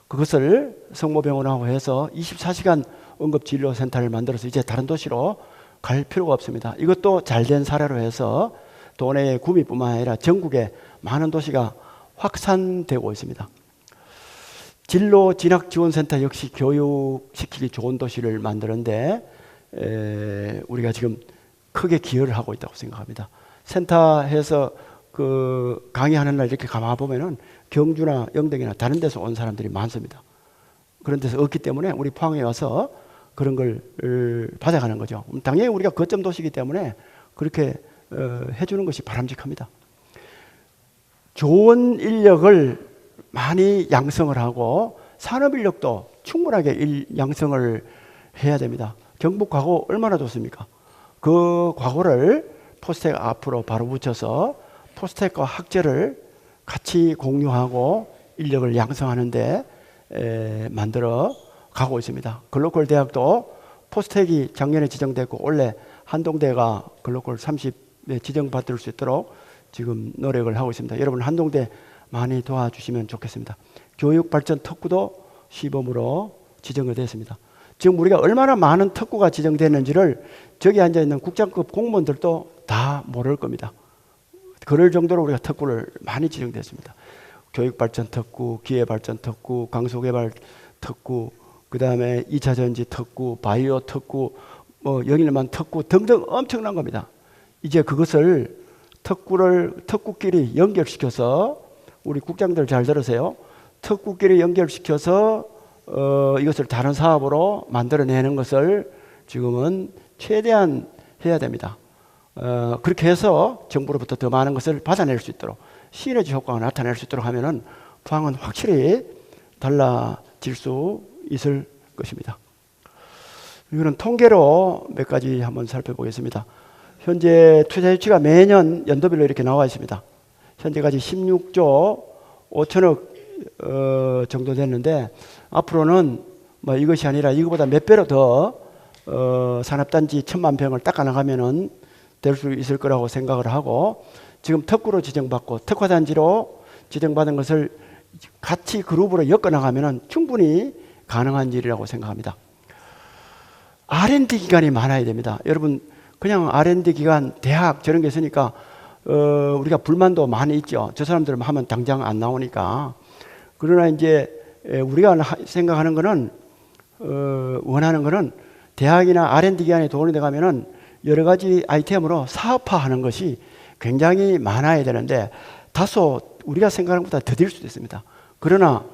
그것을 성모병원하고 해서 24시간 응급진료센터를 만들어서 이제 다른 도시로 갈 필요가 없습니다. 이것도 잘된 사례로 해서 도내 구미뿐만 아니라 전국에 많은 도시가 확산되고 있습니다. 진로 진학 지원센터 역시 교육시키기 좋은 도시를 만드는데 우리가 지금 크게 기여를 하고 있다고 생각합니다. 센터에서 강의하는 날 이렇게 가만 보면은 경주나 영등이나 다른 데서 온 사람들이 많습니다. 그런 데서 없기 때문에 우리 포항에 와서 그런 걸 받아가는 거죠. 당연히 우리가 거점 도시이기 때문에 그렇게 해주는 것이 바람직합니다. 좋은 인력을 많이 양성을 하고 산업 인력도 충분하게 양성을 해야 됩니다. 경북 과거 얼마나 좋습니까? 그 과거를 포스텍 앞으로 바로 붙여서 포스텍과 학제를 같이 공유하고 인력을 양성하는데 만들어 가고 있습니다. 글로컬 대학도 포스텍이 작년에 지정됐고 올해 한동대가 글로컬 30에 지정받을 수 있도록 지금 노력을 하고 있습니다. 여러분 한동대 많이 도와주시면 좋겠습니다. 교육발전 특구도 시범으로 지정이 됐습니다. 지금 우리가 얼마나 많은 특구가 지정됐는지를 저기 앉아있는 국장급 공무원들도 다 모를 겁니다. 그럴 정도로 우리가 특구를 많이 지정됐습니다. 교육발전 특구, 기회발전 특구, 강소개발 특구, 그 다음에 2차 전지 특구, 바이오 특구, 영일만 특구 등등 엄청난 겁니다. 이제 그것을 특구끼리 연결시켜서 우리 국장들 잘 들으세요. 특구끼리 연결시켜서 이것을 다른 사업으로 만들어내는 것을 지금은 최대한 해야 됩니다. 그렇게 해서 정부로부터 더 많은 것을 받아낼 수 있도록 시너지 효과가 나타낼 수 있도록 하면은 포항은 확실히 달라질 수 있을 것입니다. 이거는 통계로 몇 가지 한번 살펴보겠습니다. 현재 투자 유치가 매년 연도별로 이렇게 나와 있습니다. 현재까지 16조 5천억 정도 됐는데 앞으로는 뭐 이것이 아니라 이거보다 몇 배로 더 산업단지 1,000만 평을 닦아 나가면은 될 수 있을 거라고 생각을 하고, 지금 특구로 지정받고 특화단지로 지정받은 것을 같이 그룹으로 엮어 나가면은 충분히 가능한 일이라고 생각합니다. R&D 기간이 많아야 됩니다. 여러분, 그냥 R&D 기간, 대학 저런 게 있으니까 우리가 불만도 많이 있죠. 저 사람들은 하면 당장 안 나오니까. 그러나 이제 우리가 생각하는 거는 원하는 거는 대학이나 R&D 기관에 돈이 들어가면은 여러 가지 아이템으로 사업화하는 것이 굉장히 많아야 되는데 다소 우리가 생각하는 것보다 더딜 수도 있습니다. 그러나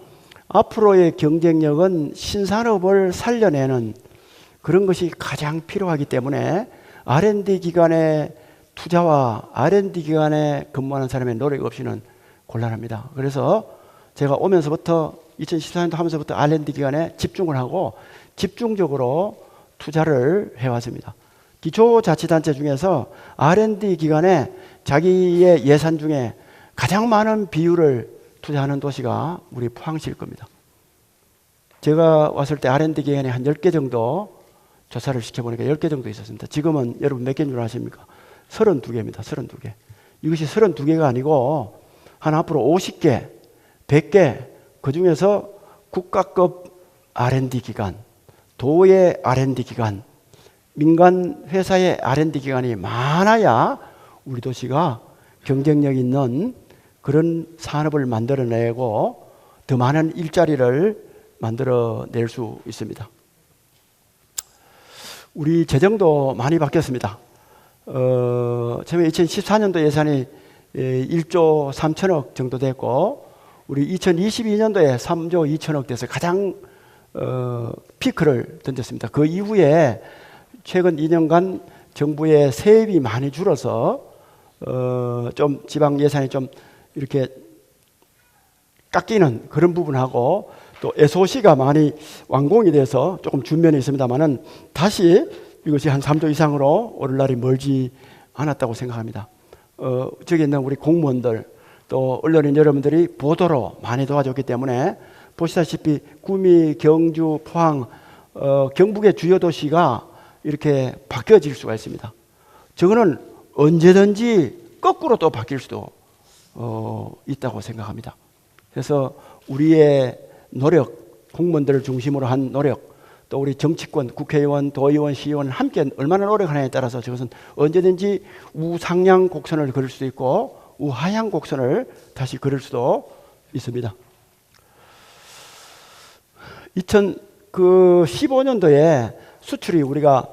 앞으로의 경쟁력은 신산업을 살려내는 그런 것이 가장 필요하기 때문에 R&D 기관의 투자와 R&D 기관에 근무하는 사람의 노력 없이는 곤란합니다. 그래서 제가 오면서부터 2014년도 하면서부터 R&D 기관에 집중을 하고 집중적으로 투자를 해왔습니다. 기초자치단체 중에서 R&D 기관에 자기의 예산 중에 가장 많은 비율을 투자하는 도시가 우리 포항시일 겁니다. 제가 왔을 때 R&D 기관에 한 10개 정도 조사를 시켜보니까 10개 정도 있었습니다. 지금은 여러분 몇 개인 줄 아십니까? 32개입니다. 32개. 이것이 32개가 아니고 한 앞으로 50개, 100개, 그 중에서 국가급 R&D 기관, 도의 R&D 기관, 민간 회사의 R&D 기관이 많아야 우리 도시가 경쟁력 있는 그런 산업을 만들어내고 더 많은 일자리를 만들어낼 수 있습니다. 우리 재정도 많이 바뀌었습니다. 처음에 2014년도 예산이 1조 3천억 정도 됐고 우리 2022년도에 3조 2천억 돼서 가장 피크를 던졌습니다. 그 이후에 최근 2년간 정부의 세입이 많이 줄어서 좀 지방 예산이 좀 이렇게 깎이는 그런 부분하고 또 SOC가 많이 완공이 돼서 조금 준면이 있습니다만은 다시 이것이 한 3조 이상으로 오를 날이 멀지 않았다고 생각합니다. 저기 있는 우리 공무원들 또 언론인 여러분들이 보도로 많이 도와줬기 때문에 보시다시피 구미, 경주, 포항, 경북의 주요 도시가 이렇게 바뀌어질 수가 있습니다. 저거는 언제든지 거꾸로 또 바뀔 수도 있다고 생각합니다. 그래서 우리의 노력, 공무원들을 중심으로 한 노력, 또 우리 정치권, 국회의원, 도의원, 시의원 함께 얼마나 노력하느냐에 따라서 저것은 언제든지 우상향 곡선을 그릴 수도 있고 우하향 곡선을 다시 그릴 수도 있습니다. 2015년도에 수출이 우리가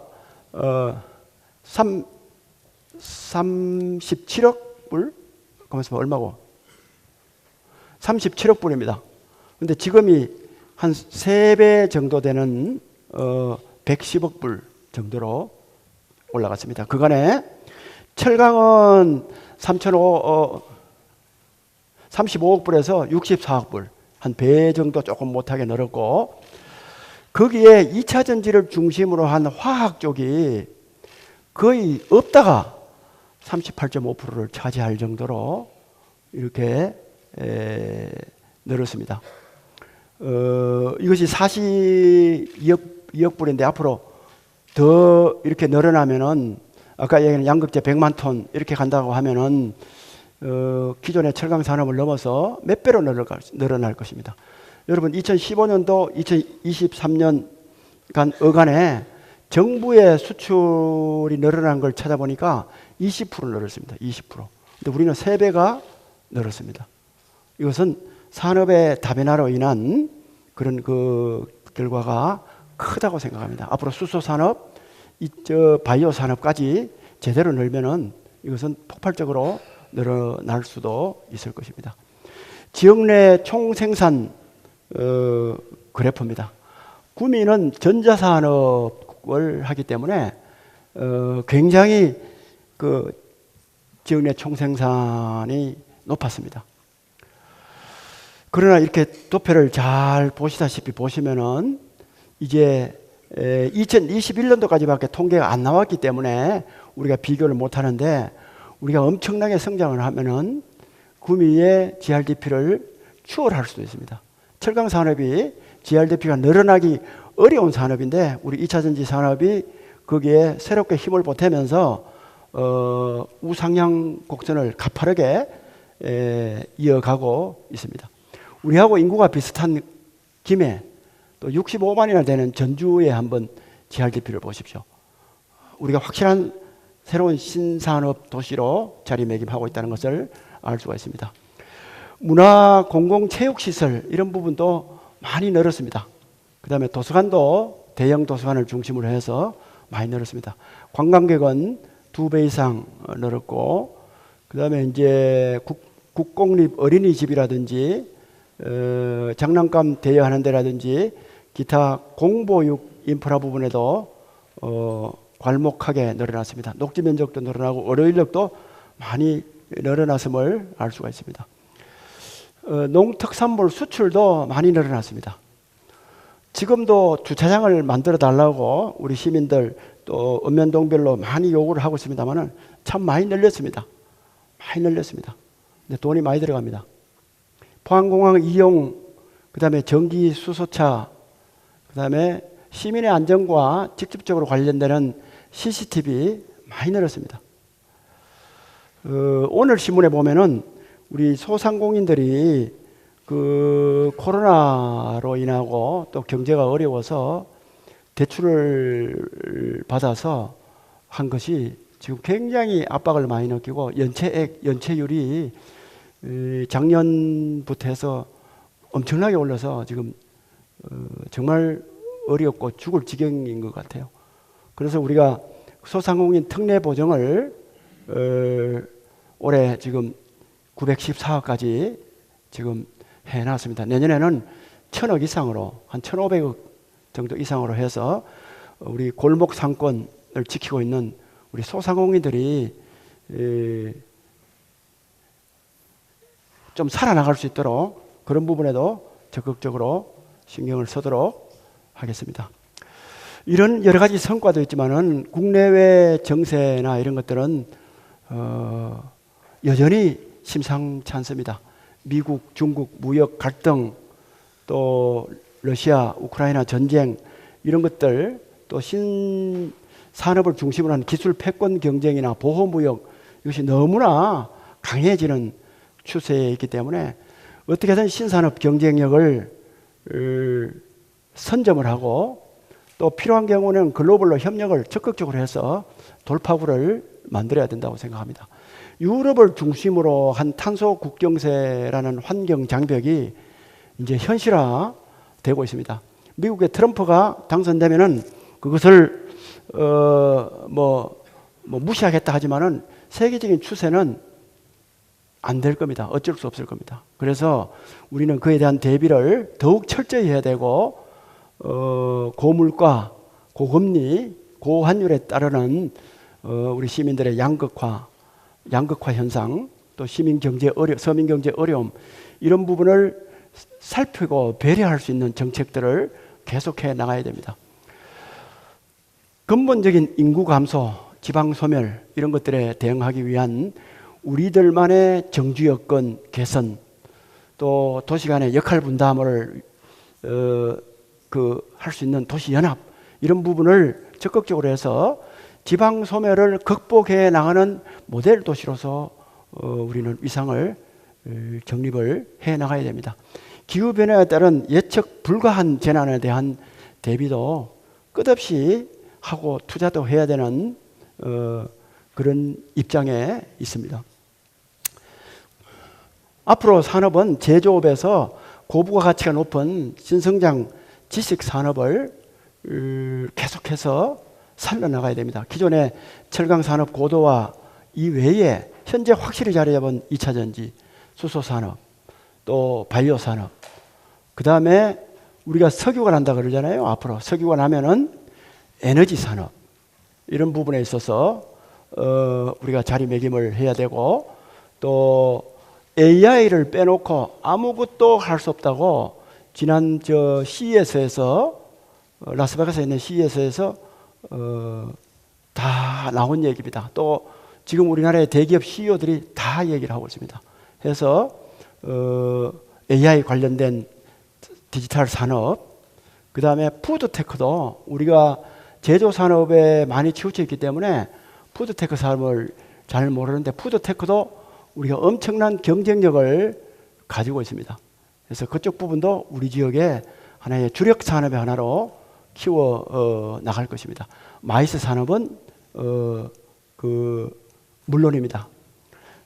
37억 불? 가만있어 봐, 얼마고? 37억 불입니다. 근데 지금이 한 3배 정도 되는 110억 불 정도로 올라갔습니다. 그간에 철강은 35억 불에서 64억 불, 한 배 정도 조금 못하게 늘었고, 거기에 2차 전지를 중심으로 한 화학 쪽이 거의 없다가 38.5%를 차지할 정도로 이렇게 늘었습니다. 이것이 42억 불인데 앞으로 더 이렇게 늘어나면은 아까 얘기한 양극재 100만 톤 이렇게 간다고 하면은 기존의 철강 산업을 넘어서 몇 배로 늘어날 것입니다. 여러분 2015년도 2023년간 어간에 정부의 수출이 늘어난 걸 찾아보니까 20% 늘었습니다. 20%. 근데 우리는 3배가 늘었습니다. 이것은 산업의 다변화로 인한 그런 그 결과가 크다고 생각합니다. 앞으로 수소 산업, 바이오 산업까지 제대로 늘면은 이것은 폭발적으로 늘어날 수도 있을 것입니다. 지역 내 총생산 그래프입니다. 구미는 전자산업을 하기 때문에 굉장히 그 지역 내 총생산이 높았습니다. 그러나 이렇게 도표를 잘 보시다시피 보시면은 이제 2021년도까지밖에 통계가 안 나왔기 때문에 우리가 비교를 못 하는데, 우리가 엄청나게 성장을 하면은 구미의 GRDP를 추월할 수도 있습니다. 철강 산업이 GRDP가 늘어나기 어려운 산업인데, 우리 2차전지 산업이 거기에 새롭게 힘을 보태면서 우상향 곡선을 가파르게 이어가고 있습니다. 우리하고 인구가 비슷한 김해, 또 65만이나 되는 전주에 한번 GRDP를 보십시오. 우리가 확실한 새로운 신산업 도시로 자리매김하고 있다는 것을 알 수가 있습니다. 문화, 공공체육시설 이런 부분도 많이 늘었습니다. 그 다음에 도서관도 대형 도서관을 중심으로 해서 많이 늘었습니다. 관광객은 2배 이상 늘었고, 그 다음에 이제 국공립 어린이집이라든지 장난감 대여하는 데라든지 기타 공보육 인프라 부분에도 괄목하게 늘어났습니다. 녹지 면적도 늘어나고 어로 인력도 많이 늘어났음을 알 수가 있습니다. 농특산물 수출도 많이 늘어났습니다. 지금도 주차장을 만들어 달라고 우리 시민들 또 읍면동별로 많이 요구를 하고 있습니다만 참 많이 늘렸습니다. 많이 늘렸습니다. 근데 돈이 많이 들어갑니다. 포항공항 이용, 그 다음에 전기 수소차, 그 다음에 시민의 안전과 직접적으로 관련되는 CCTV 많이 늘었습니다. 오늘 신문에 보면은 우리 소상공인들이 그 코로나로 인하고 또 경제가 어려워서 대출을 받아서 한 것이 지금 굉장히 압박을 많이 느끼고 연체율이 작년부터 해서 엄청나게 올라서 지금 정말 어렵고 죽을 지경인 것 같아요. 그래서 우리가 소상공인 특례 보정을 올해 지금 914억까지 지금 해놨습니다. 내년에는 1,000억 이상으로, 한 1,500억 정도 이상으로 해서 우리 골목 상권을 지키고 있는 우리 소상공인들이 좀 살아나갈 수 있도록 그런 부분에도 적극적으로 신경을 쓰도록 하겠습니다. 이런 여러 가지 성과도 있지만은 국내외 정세나 이런 것들은 여전히 심상치 않습니다. 미국, 중국 무역 갈등, 또 러시아, 우크라이나 전쟁 이런 것들, 또 신산업을 중심으로 한 기술 패권 경쟁이나 보호무역, 이것이 너무나 강해지는 추세에 있기 때문에 어떻게든 신산업 경쟁력을 선점을 하고 또 필요한 경우는 글로벌로 협력을 적극적으로 해서 돌파구를 만들어야 된다고 생각합니다. 유럽을 중심으로 한 탄소 국경세라는 환경 장벽이 이제 현실화되고 있습니다. 미국의 트럼프가 당선되면은 그것을 무시하겠다 하지만은 세계적인 추세는 안 될 겁니다. 어쩔 수 없을 겁니다. 그래서 우리는 그에 대한 대비를 더욱 철저히 해야 되고 고물가, 고금리, 고환율에 따르는 우리 시민들의 양극화 현상, 또 서민 경제 어려움 이런 부분을 살피고 배려할 수 있는 정책들을 계속해 나가야 됩니다. 근본적인 인구 감소, 지방 소멸 이런 것들에 대응하기 위한 우리들만의 정주 여건 개선, 또 도시 간의 역할 분담을 할 수 있는 도시 연합 이런 부분을 적극적으로 해서 지방 소멸을 극복해 나가는 모델 도시로서 우리는 위상을 정립을 해 나가야 됩니다. 기후 변화에 따른 예측 불가한 재난에 대한 대비도 끝없이 하고 투자도 해야 되는 그런 입장에 있습니다. 앞으로 산업은 제조업에서 고부가 가치가 높은 신성장 지식 산업을 계속해서 살려나가야 됩니다. 기존의 철강 산업 고도화 이외에 현재 확실히 자리 잡은 2차전지, 수소산업, 또 바이오산업, 그 다음에 우리가 석유가 난다 그러잖아요. 앞으로 석유가 나면은 에너지 산업 이런 부분에 있어서 우리가 자리매김을 해야 되고, 또 AI를 빼놓고 아무것도 할 수 없다고 지난 CES에서 라스베가스에 있는 CES에서 다 나온 얘기입니다. 또 지금 우리나라의 대기업 CEO들이 다 얘기를 하고 있습니다. 해서 AI 관련된 디지털 산업, 그 다음에 푸드테크도 우리가 제조 산업에 많이 치우쳐 있기 때문에 푸드테크 산업을 잘 모르는데 푸드테크도 우리가 엄청난 경쟁력을 가지고 있습니다. 그래서 그쪽 부분도 우리 지역의 하나의 주력 산업의 하나로 키워 나갈 것입니다. 마이스 산업은 물론입니다.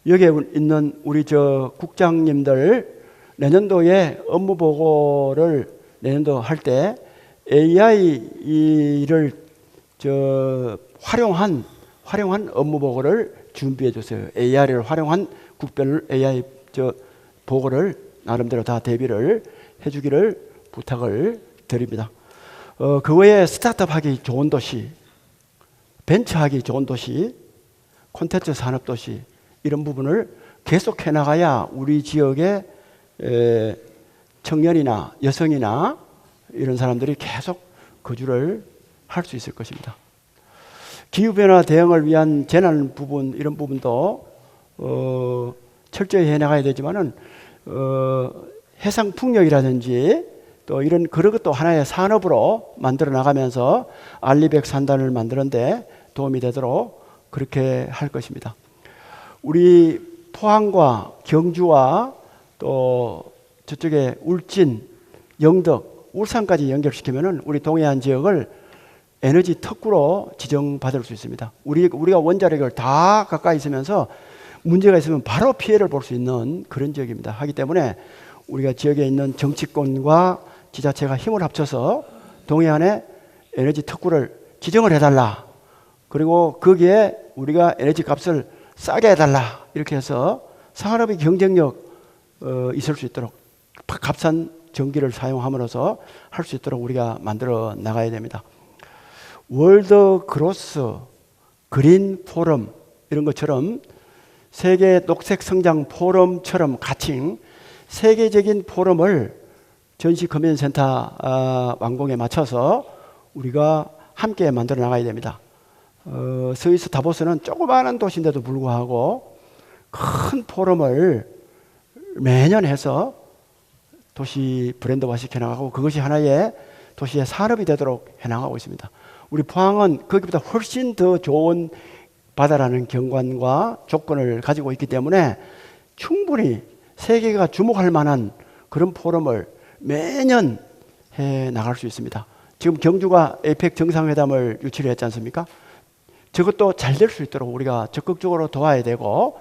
여기에 있는 우리 국장님들 내년도에 업무 보고를 내년도 할 때 AI를 활용한 업무 보고를 준비해 주세요. AI를 활용한 국별 AI 보고를 나름대로 다 대비를 해주기를 부탁을 드립니다. 그 외에 스타트업 하기 좋은 도시, 벤처 하기 좋은 도시, 콘텐츠 산업 도시 이런 부분을 계속 해나가야 우리 지역의 청년이나 여성이나 이런 사람들이 계속 거주를 할 수 있을 것입니다. 기후변화 대응을 위한 재난 부분 이런 부분도 철저히 해나가야 되지만은 해상 풍력이라든지 또 그런 것도 하나의 산업으로 만들어 나가면서 알리백 산단을 만드는데 도움이 되도록 그렇게 할 것입니다. 우리 포항과 경주와 또 저쪽에 울진, 영덕, 울산까지 연결시키면은 우리 동해안 지역을 에너지 특구로 지정받을 수 있습니다. 우리가 원자력을 다 가까이 있으면서 문제가 있으면 바로 피해를 볼 수 있는 그런 지역입니다. 하기 때문에 우리가 지역에 있는 정치권과 지자체가 힘을 합쳐서 동해안에 에너지 특구를 지정을 해달라. 그리고 거기에 우리가 에너지 값을 싸게 해달라. 이렇게 해서 산업의 경쟁력 있을 수 있도록 값싼 전기를 사용함으로써 할 수 있도록 우리가 만들어 나가야 됩니다. 월드 그로스 그린 포럼 이런 것처럼 세계 녹색 성장 포럼처럼 가칭 세계적인 포럼을 전시 컨벤션센터 완공에 맞춰서 우리가 함께 만들어 나가야 됩니다. 스위스 다보스는 조그마한 도시인데도 불구하고 큰 포럼을 매년 해서 도시 브랜드화 시켜나가고 그것이 하나의 도시의 산업이 되도록 해나가고 있습니다. 우리 포항은 거기보다 훨씬 더 좋은 바다라는 경관과 조건을 가지고 있기 때문에 충분히 세계가 주목할 만한 그런 포럼을 매년 해 나갈 수 있습니다. 지금 경주가 에이펙 정상회담을 유치를 했지 않습니까? 저것도 잘 될 수 있도록 우리가 적극적으로 도와야 되고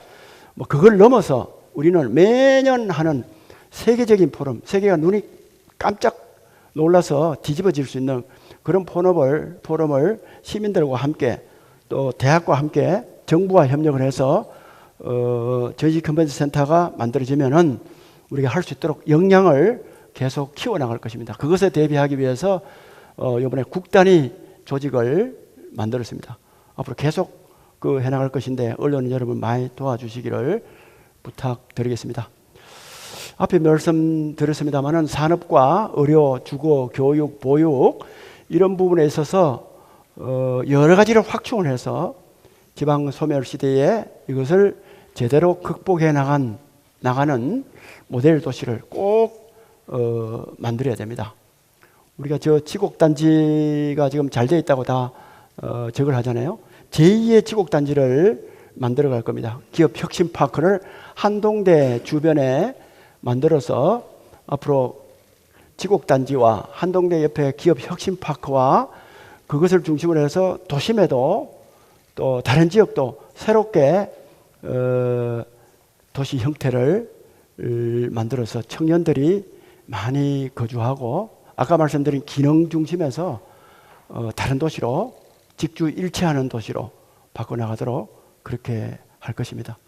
그걸 넘어서 우리는 매년 하는 세계적인 포럼, 세계가 눈이 깜짝 놀라서 뒤집어질 수 있는 그런 포럼을 시민들과 함께 또 대학과 함께 정부와 협력을 해서 전시 컨벤션 센터가 만들어지면은 우리가 할 수 있도록 역량을 계속 키워나갈 것입니다. 그것에 대비하기 위해서 이번에 국단위 조직을 만들었습니다. 앞으로 계속 해나갈 것인데 언론 여러분 많이 도와주시기를 부탁드리겠습니다. 앞에 말씀드렸습니다마는 산업과 의료, 주거, 교육, 보육 이런 부분에 있어서 여러 가지를 확충을 해서 지방 소멸 시대에 이것을 제대로 극복해 나가는 모델 도시를 꼭 만들어야 됩니다. 우리가 지곡단지가 지금 잘 되어 있다고 다 적을 하잖아요. 제2의 지곡단지를 만들어 갈 겁니다. 기업 혁신파크를 한동대 주변에 만들어서 앞으로 지곡단지와 한동대 옆에 기업 혁신파크와 그것을 중심으로 해서 도심에도 또 다른 지역도 새롭게 도시 형태를 만들어서 청년들이 많이 거주하고 아까 말씀드린 기능 중심에서 다른 도시로 직주 일치하는 도시로 바꿔나가도록 그렇게 할 것입니다.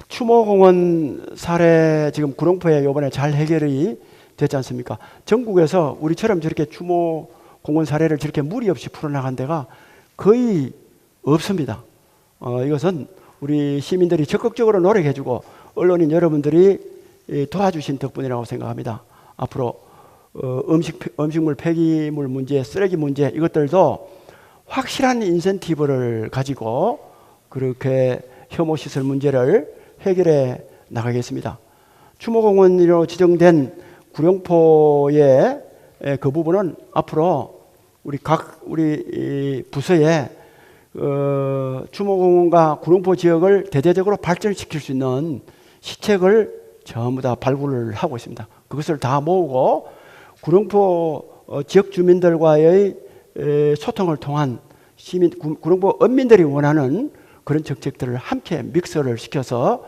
추모공원 사례 지금 구룡포에 이번에 잘 해결이 됐지 않습니까? 전국에서 우리처럼 저렇게 추모공원 사례를 저렇게 무리 없이 풀어나간 데가 거의 없습니다. 이것은 우리 시민들이 적극적으로 노력해주고 언론인 여러분들이 도와주신 덕분이라고 생각합니다. 앞으로 음식물 폐기물 문제, 쓰레기 문제 이것들도 확실한 인센티브를 가지고 그렇게 혐오 시설 문제를 해결해 나가겠습니다. 추모공원으로 지정된 구룡포의 그 부분은 앞으로 우리 부서에 추모공원과 구룡포 지역을 대대적으로 발전시킬 수 있는 시책을 전부 다 발굴을 하고 있습니다. 그것을 다 모으고 구룡포 지역 주민들과의 소통을 통한 구룡포 언민들이 원하는 그런 정책들을 함께 믹서를 시켜서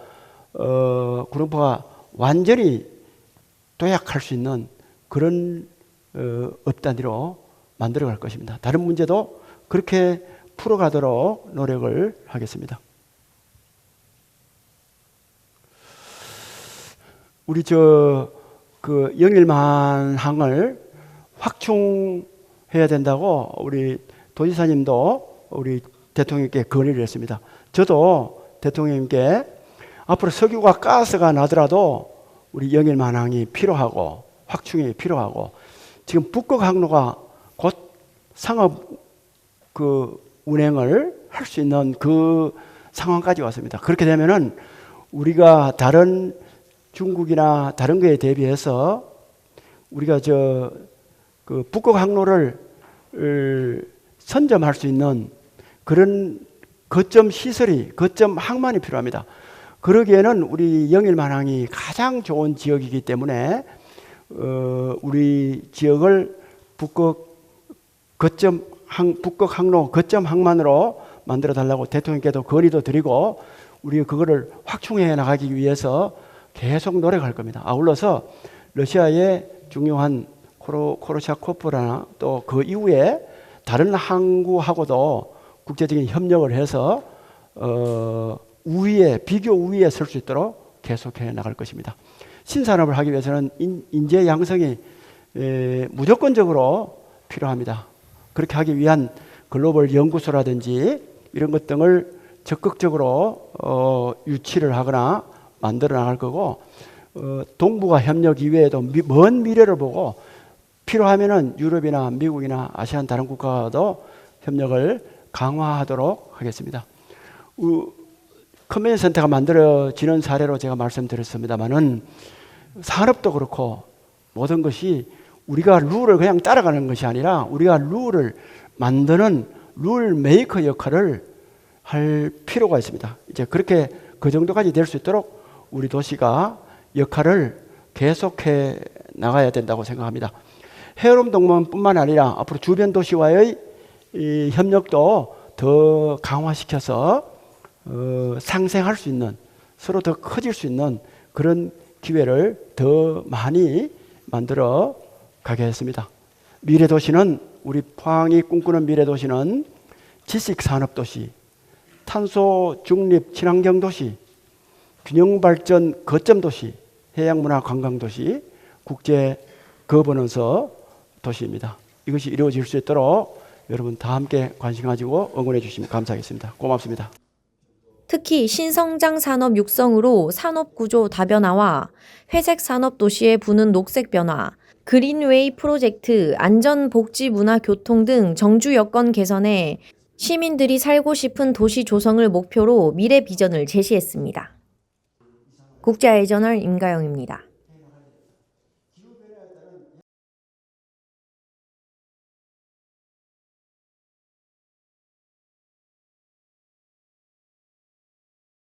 구룡포가 완전히 도약할 수 있는 그런 업단위로 만들어 갈 것입니다. 다른 문제도 그렇게 풀어가도록 노력을 하겠습니다. 우리 그 영일만항을 확충해야 된다고 우리 도지사님도 우리 대통령께 건의를 했습니다. 저도 대통령님께 앞으로 석유가 가스가 나더라도 우리 영일만항이 필요하고 확충이 필요하고 지금 북극 항로가 곧 상업 운행을 할 수 있는 그 상황까지 왔습니다. 그렇게 되면은 우리가 다른 중국이나 다른 거에 대비해서 우리가 그 북극 항로를 선점할 수 있는 그런 거점 시설이, 거점 항만이 필요합니다. 그러기에는 우리 영일만항이 가장 좋은 지역이기 때문에 우리 지역을 북극 항로 거점 항만으로 만들어 달라고 대통령께도 건의도 드리고 우리가 그거를 확충해 나가기 위해서 계속 노력할 겁니다. 아울러서 러시아의 중요한 코르샤코프나 또 그 이후에 다른 항구하고도 국제적인 협력을 해서 비교 우위에 설 수 있도록 계속해 나갈 것입니다. 신산업을 하기 위해서는 인재 양성이 무조건적으로 필요합니다. 그렇게 하기 위한 글로벌 연구소라든지 이런 것 등을 적극적으로 유치를 하거나 만들어 나갈 거고 동북아 협력 이외에도 먼 미래를 보고 필요하면은 유럽이나 미국이나 아시안 다른 국가와도 협력을 강화하도록 하겠습니다. 컨벤션 센터가 만들어지는 사례로 제가 말씀드렸습니다만은 산업도 그렇고 모든 것이 우리가 룰을 그냥 따라가는 것이 아니라 우리가 룰을 만드는 룰 메이커 역할을 할 필요가 있습니다. 이제 그렇게 그 정도까지 될 수 있도록 우리 도시가 역할을 계속해 나가야 된다고 생각합니다. 해오름 동문뿐만 아니라 앞으로 주변 도시와의 이 협력도 더 강화시켜서 상생할 수 있는, 서로 더 커질 수 있는 그런 기회를 더 많이 만들어 가겠습니다. 미래도시는 우리 포항이 꿈꾸는 미래도시는 지식산업도시, 탄소 중립 친환경도시, 균형발전 거점도시, 해양문화관광도시, 국제 거버넌서 도시입니다. 이것이 이루어질 수 있도록 여러분 다 함께 관심 가지고 응원해 주시면 감사하겠습니다. 고맙습니다. 특히 신성장 산업 육성으로 산업구조 다변화와 회색 산업 도시에 부는 녹색 변화, 그린웨이 프로젝트, 안전복지 문화 교통 등 정주 여건 개선에 시민들이 살고 싶은 도시 조성을 목표로 미래 비전을 제시했습니다. 국제아이저널 임가영입니다.